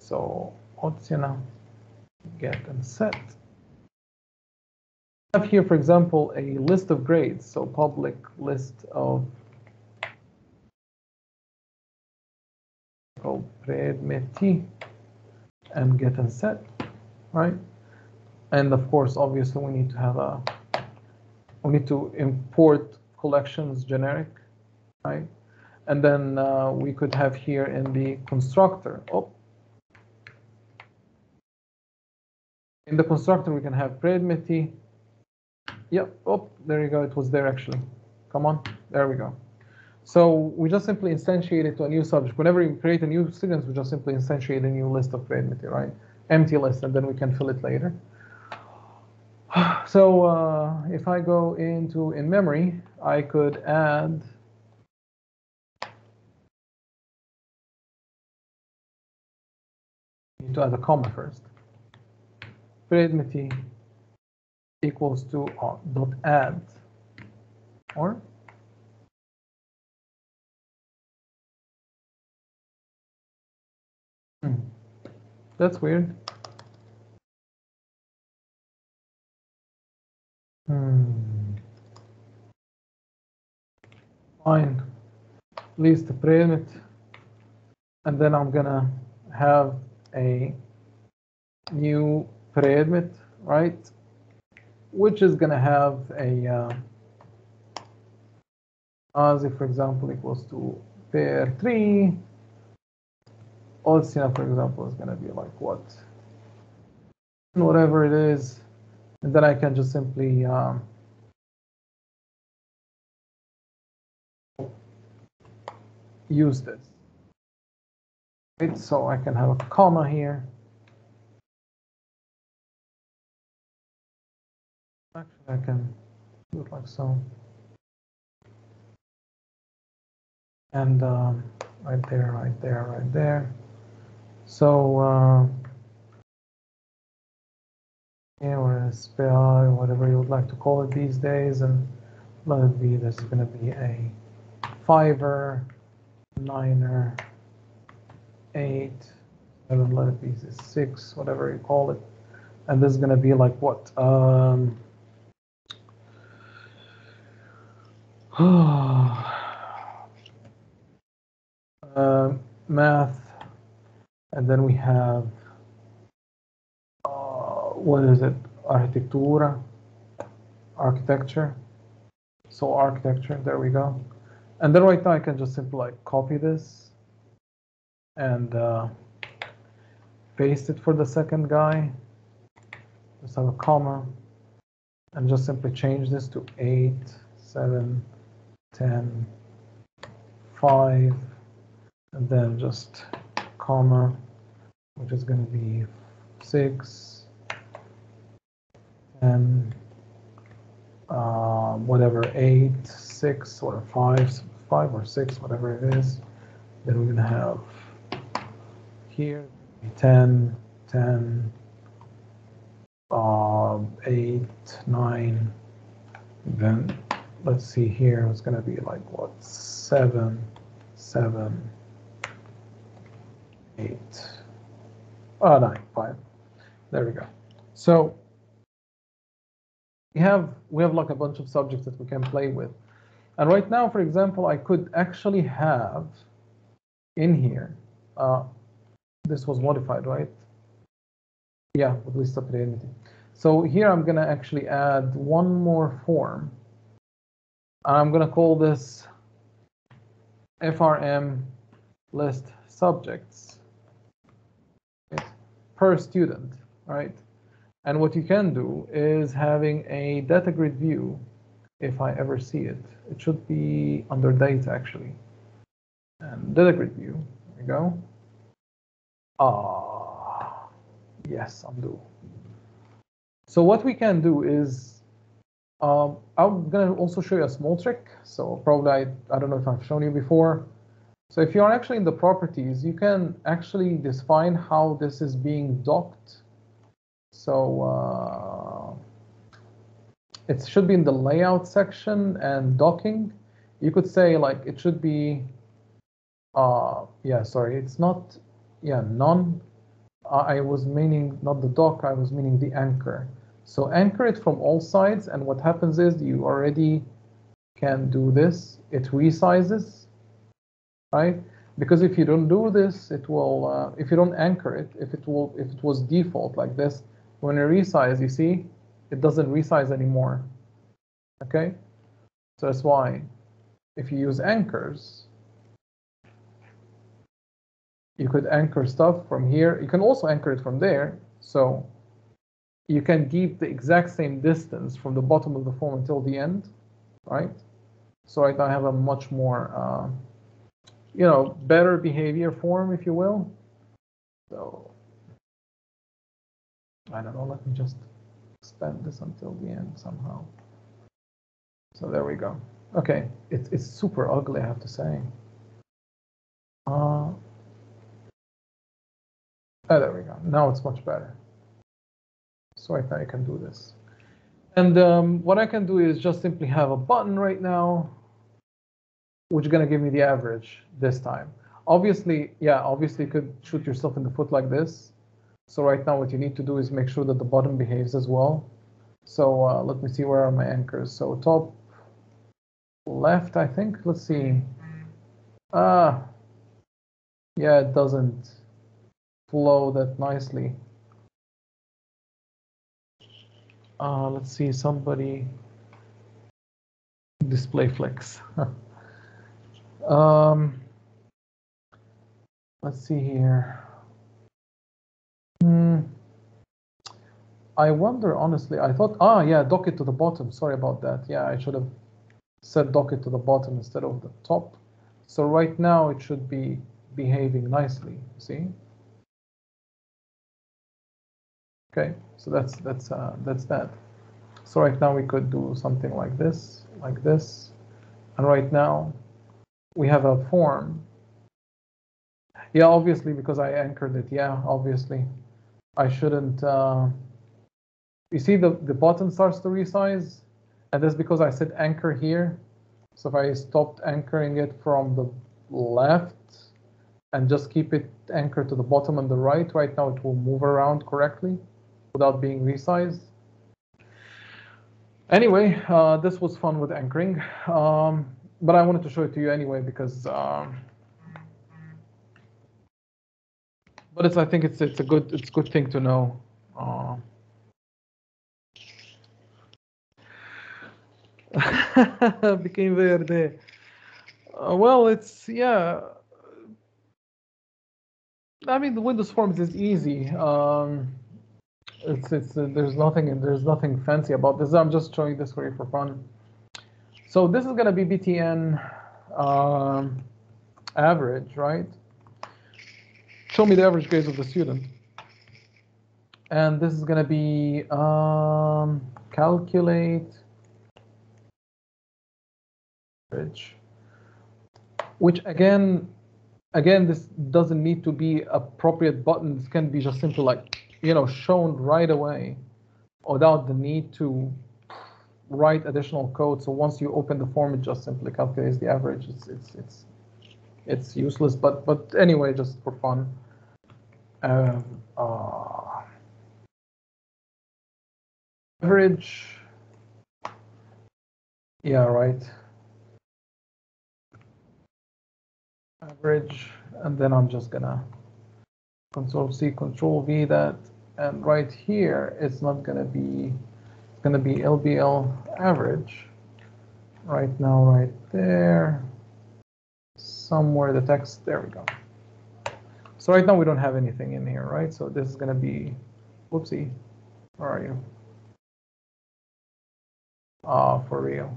So what's get and set. I have here, for example, a list of grades. So public list of predmeti and get and set, right? And of course, obviously, we need to import collections generic, right? And then we could have here in the constructor. In the constructor, we can have predmeti. Yep. There you go. It was there actually. Come on. There we go. So we just simply instantiate it to a new subject. Whenever you create a new sequence, we just simply instantiate a new list of predmeti, right? Empty list, and then we can fill it later. So if I go into in memory, I could add need to add a comma first. Predmeti equals to dot add or that's weird. Fine. List the predmet, and then I'm gonna have a new predmet, right? Which is gonna have a as if, for example, equals to pair 3. Also, for example, is gonna be like what? Whatever it is, and then I can just simply use this. Right? So I can have a comma here. Actually, I can do it like so. And right there, right there, right there. So yeah, or SPI, whatever you would like to call it these days, and let it be. This is going to be a 5er, 9er, 8, 7. Let it be 6, whatever you call it. And this is going to be like what? Math, and then we have what is it? Architecture. So architecture, there we go. And then right now I can just simply like copy this and paste it for the second guy. Just have a comma and just simply change this to 8, 7, 10, 5, and then just comma, which is going to be 6, 10, whatever, 8, 6, or 5 or 6, whatever it is. Then we're going to have here 10, 10, 8, 9. Then let's see here, it's going to be like what? 7, 7, 8, 9, 5. There we go. So we have like a bunch of subjects that we can play with. And right now, for example, I could actually have in here, this was modified, right? Yeah, with list of predmeti. So here I'm going to actually add one more form. And I'm going to call this FRM list subjects per student, right? And what you can do is having a data grid view, if I ever see it. It should be under data, actually. And data grid view, there we go. Yes, undo. So what we can do is, I'm going to also show you a small trick. So probably, I don't know if I've shown you before. So if you are actually in the properties, you can actually define how this is being docked. So it should be in the layout section and docking. You could say like it should be, yeah, sorry, it's not, yeah, none. I was meaning not the dock, I was meaning the anchor. So anchor it from all sides, and what happens is you already can do this. It resizes, right? Because if you don't do this, it will. If you don't anchor it, if it was default like this, when you resize, you see, it doesn't resize anymore. Okay, so that's why if you use anchors, you could anchor stuff from here. You can also anchor it from there. So you can keep the exact same distance from the bottom of the form until the end, right? So right now I have a much more, better behavior form, if you will. So I don't know, let me just expand this until the end somehow. So there we go. Okay, it's super ugly, I have to say. Oh, there we go. Now it's much better. So right now I can do this. And what I can do is just simply have a button right now, which is going to give me the average this time. Obviously, you could shoot yourself in the foot like this. So right now what you need to do is make sure that the bottom behaves as well. So let me see, where are my anchors? So top left, I think. Let's see. Yeah, it doesn't flow that nicely. Let's see, somebody display flex. Let's see here. I wonder, honestly, I thought, yeah, dock it to the bottom. Sorry about that. Yeah, I should have said dock it to the bottom instead of the top. So right now it should be behaving nicely, see? Okay, so that's that. So right now we could do something like this, and right now we have a form. Yeah, obviously, because I anchored it. Yeah, obviously, I shouldn't. You see, the button starts to resize, and that's because I said anchor here. So if I stopped anchoring it from the left and just keep it anchored to the bottom and the right now it will move around correctly without being resized. Anyway, this was fun with anchoring, but I wanted to show it to you anyway because, but I think it's a good thing to know. Became verde. Well, it's, yeah. I mean, the Windows Forms is easy. There's nothing fancy about this. I'm just showing this for you for fun. So this is going to be BTN average, right? Show me the average grades of the student. And this is going to be calculate average, which again, this doesn't need to be appropriate button. This can be just simple, like, shown right away without the need to write additional code. So once you open the form, it just simply calculates the average. It's useless, but anyway, just for fun. Average. Yeah, right. Average, and then I'm just gonna Control-C, Control-V that, and right here it's not gonna be. It's gonna be LBL average. Right now, right there. Somewhere the text. There we go. So right now we don't have anything in here, right? So this is gonna be. Whoopsie. Where are you? For real.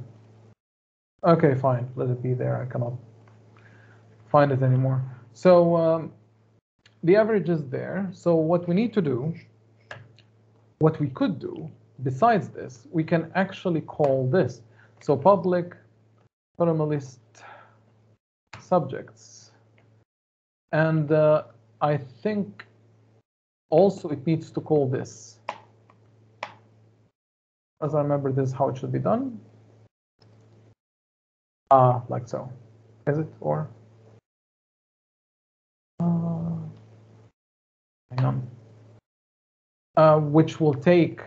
Okay, fine. Let it be there. I cannot find it anymore. So the average is there. So what we need to do, what we could do besides this, we can actually call this. So public minimalist subjects. And I think also it needs to call this. As I remember, this is how it should be done. Like so. Is it? Or? Hang on. which will take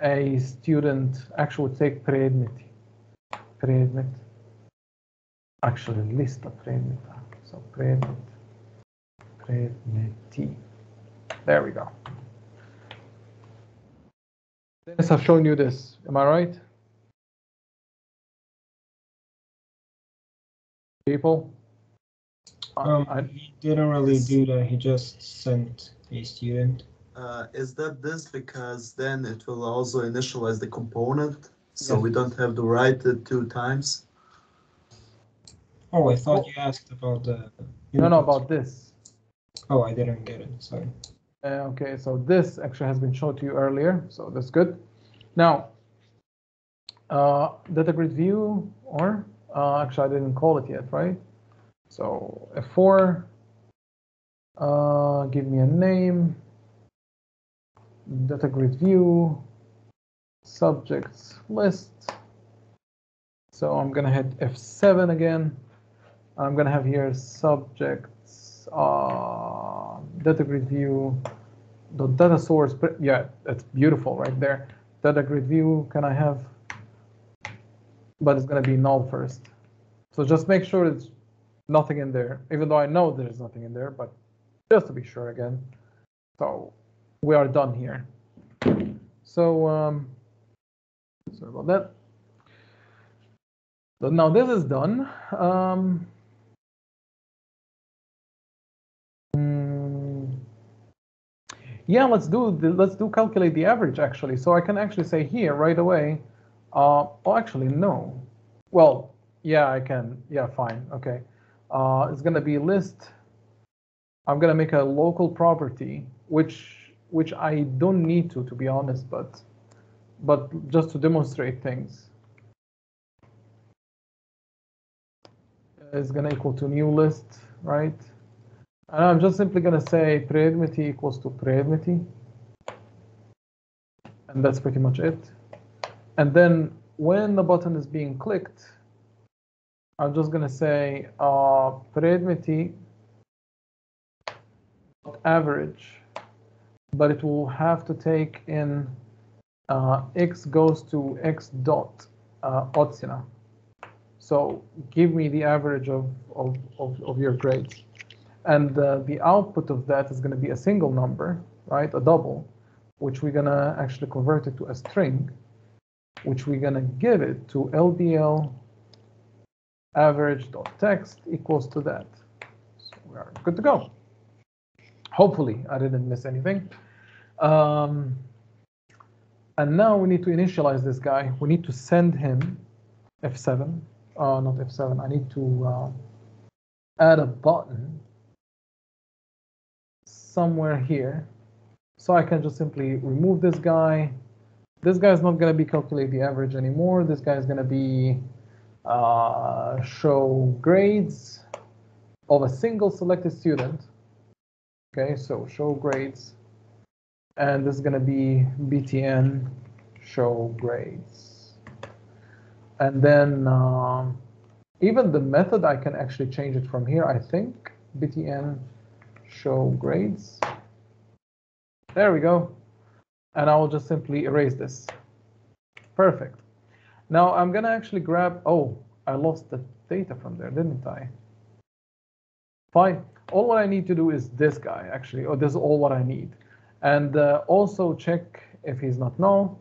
a student, actually take predmeti. Actually, lista predmeta. So predmeti. There we go. Dennis, I've shown you this. Am I right? People? He didn't really do that. He just sent a student. Is that this because then it will also initialize the component, so Yes. we don't have to write it 2 times? Oh, I thought you asked about the. No, inputs. about this. Oh, I didn't get it. Sorry. Okay, so this actually has been shown to you earlier, so that's good. Now, data grid view, or actually I didn't call it yet, right? So F4, give me a name, data grid view, subjects list. So I'm gonna hit F7 again. I'm gonna have here subjects, data grid view, the data source. Yeah, that's beautiful right there. Data grid view, can I have? But it's gonna be null first. So just make sure it's nothing in there, even though I know there's nothing in there, but just to be sure again. So we are done here. So sorry about that. So now this is done. Yeah, let's do calculate the average actually. So I can actually say here right away. Oh, actually no. Well, yeah, I can. Yeah, fine. Okay. It's gonna be list. I'm gonna make a local property, which I don't need to be honest, but just to demonstrate things. Is gonna equal to new list, right? And I'm just simply gonna say predmeti equals to predmeti, and that's pretty much it. And then when the button is being clicked, I'm just gonna say predmeti average, but it will have to take in x goes to x dot otsina. So give me the average of your grades. And the output of that is going to be a single number, right? A double, which we're going to actually convert it to a string, which we're going to give it to LDL average.text equals to that. So we are good to go. Hopefully, I didn't miss anything. And now we need to initialize this guy. We need to send him F7. Not F7. I need to add a button somewhere here. So I can just simply remove this guy. This guy is not going to be calculate the average anymore. This guy is going to be show grades of a single selected student. Okay, so show grades. And this is going to be btn show grades. And then even the method, I can actually change it from here, I think. btn show grades. There we go. And I will just simply erase this. Perfect. Now I'm going to actually grab, oh, I lost the data from there, didn't I? Fine. All what I need to do is this guy, actually, or this is all what I need. And also check if he's not null.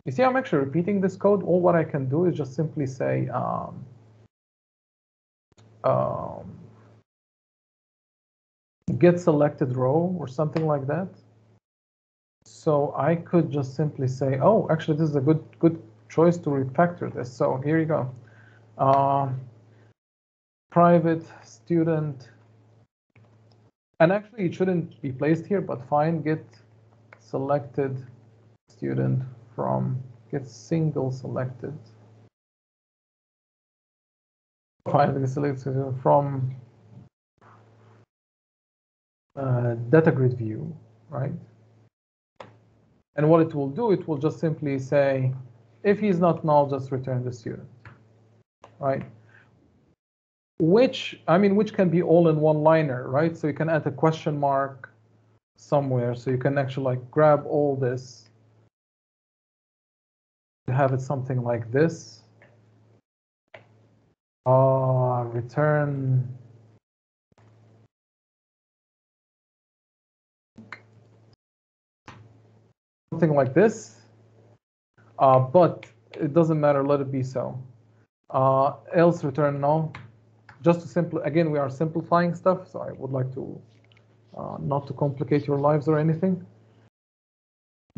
You see, I'm actually repeating this code. All what I can do is just simply say get selected row or something like that. So I could just simply say, oh, actually, this is a good choice to refactor this. So here you go. Private student. And actually, it shouldn't be placed here, but fine, get selected student from get single selected. Fine, get selected student from data grid view, right? And what it will do, it will just simply say, if he's not null, just return the student, right? Which can be all in one liner, right? So you can add a question mark, somewhere, so you can actually like grab all this, have it something like this. Return something like this, but it doesn't matter, let it be so. Else return null. Just to simply, again, we are simplifying stuff, so I would like to not to complicate your lives or anything.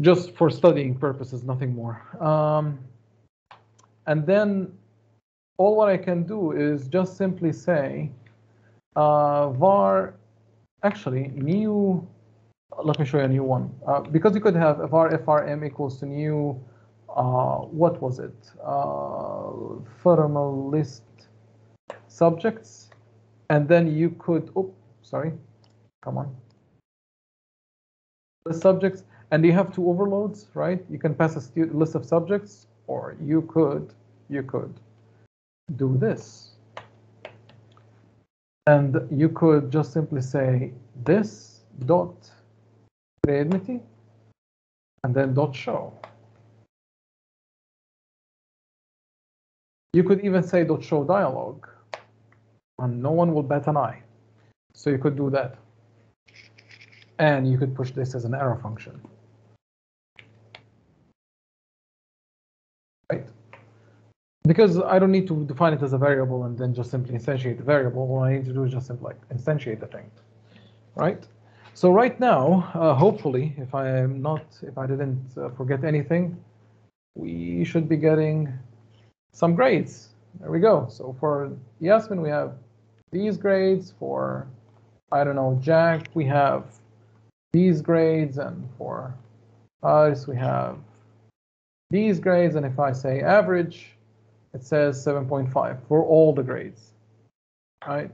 Just for studying purposes, nothing more. And then all what I can do is just simply say var, actually new, let me show you a new one. Because you could have var frm equals to new, what was it? Formal list subjects. And then you could, oh, sorry, come on. The subjects, and you have two overloads, right? You can pass a list of subjects, or you could do this. And you could just simply say this dot creativity and then dot show. You could even say dot show dialog, and no one will bat an eye. So you could do that. And you could push this as an arrow function. Right? Because I don't need to define it as a variable and then just simply instantiate the variable. What I need to do is just simply like instantiate the thing. Right? So right now, hopefully, if I didn't forget anything, we should be getting some grades. There we go. So for Yasmin, we have these grades. For, I don't know, Jack, we have these grades. And for us, we have these grades. And if I say average, it says 7.5 for all the grades. Right?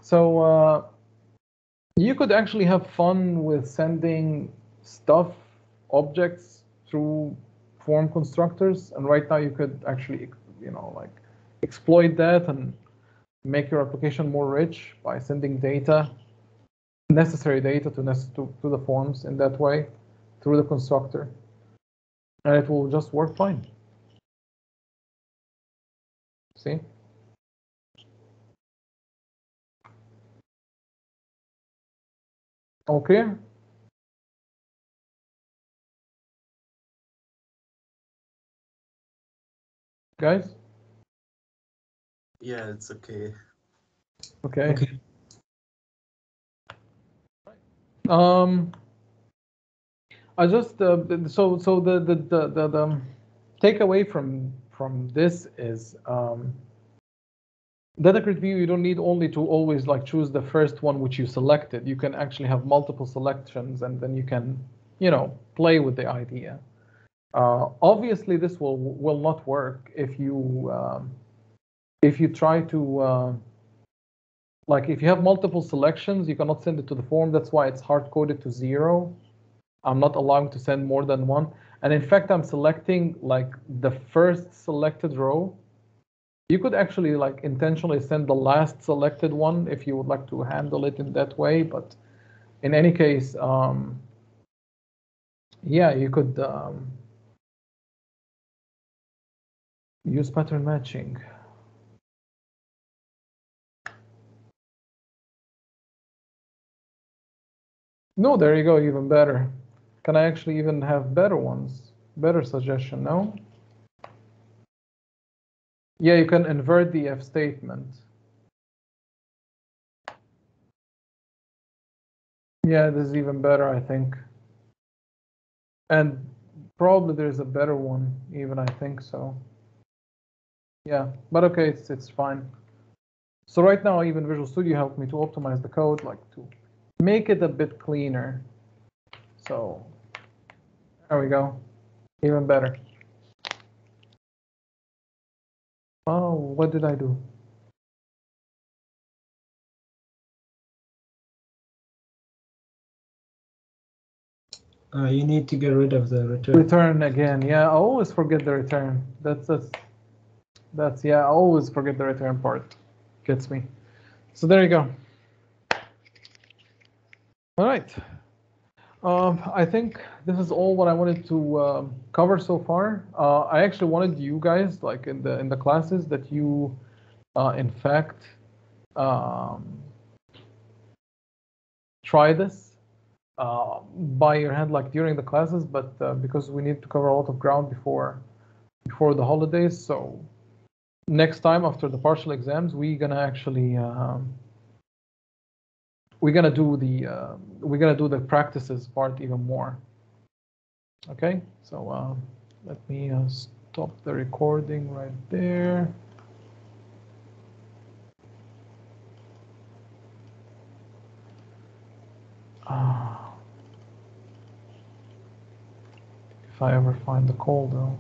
So you could actually have fun with sending stuff, objects, through form constructors. And right now you could actually, like exploit that and make your application more rich by sending data, necessary data to the forms in that way through the constructor. And it will just work fine. See? All clear? Guys? Yeah, it's okay. Okay. I just so the takeaway from this is data grid view. You don't need only to always like choose the first one which you selected. You can actually have multiple selections, and then you can play with the idea. Obviously, this will not work if you try to like if you have multiple selections, you cannot send it to the form. That's why it's hard coded to 0. I'm not allowing to send more than one. And in fact, I'm selecting like the first selected row. You could actually like intentionally send the last selected one if you would like to handle it in that way. But in any case, yeah, you could use pattern matching. No, there you go, even better. Can I actually even have better ones? Better suggestion, no? Yeah, you can invert the if statement. Yeah, this is even better, I think. And probably there's a better one, even, I think so. Yeah, but okay, it's fine. So right now, even Visual Studio helped me to optimize the code, like to make it a bit cleaner. So there we go, even better. Oh, what did I do? You need to get rid of the return. Return again. Yeah, I always forget the return. That's yeah, I always forget the return part. Gets me. So there you go. All right. I think this is all what I wanted to cover so far. I actually wanted you guys, like in the classes, that you, in fact, um, try this by your hand, like during the classes. But because we need to cover a lot of ground before the holidays, so next time after the partial exams, we're gonna actually we're gonna do the practices part even more. Okay, so let me stop the recording right there. If I ever find the call though.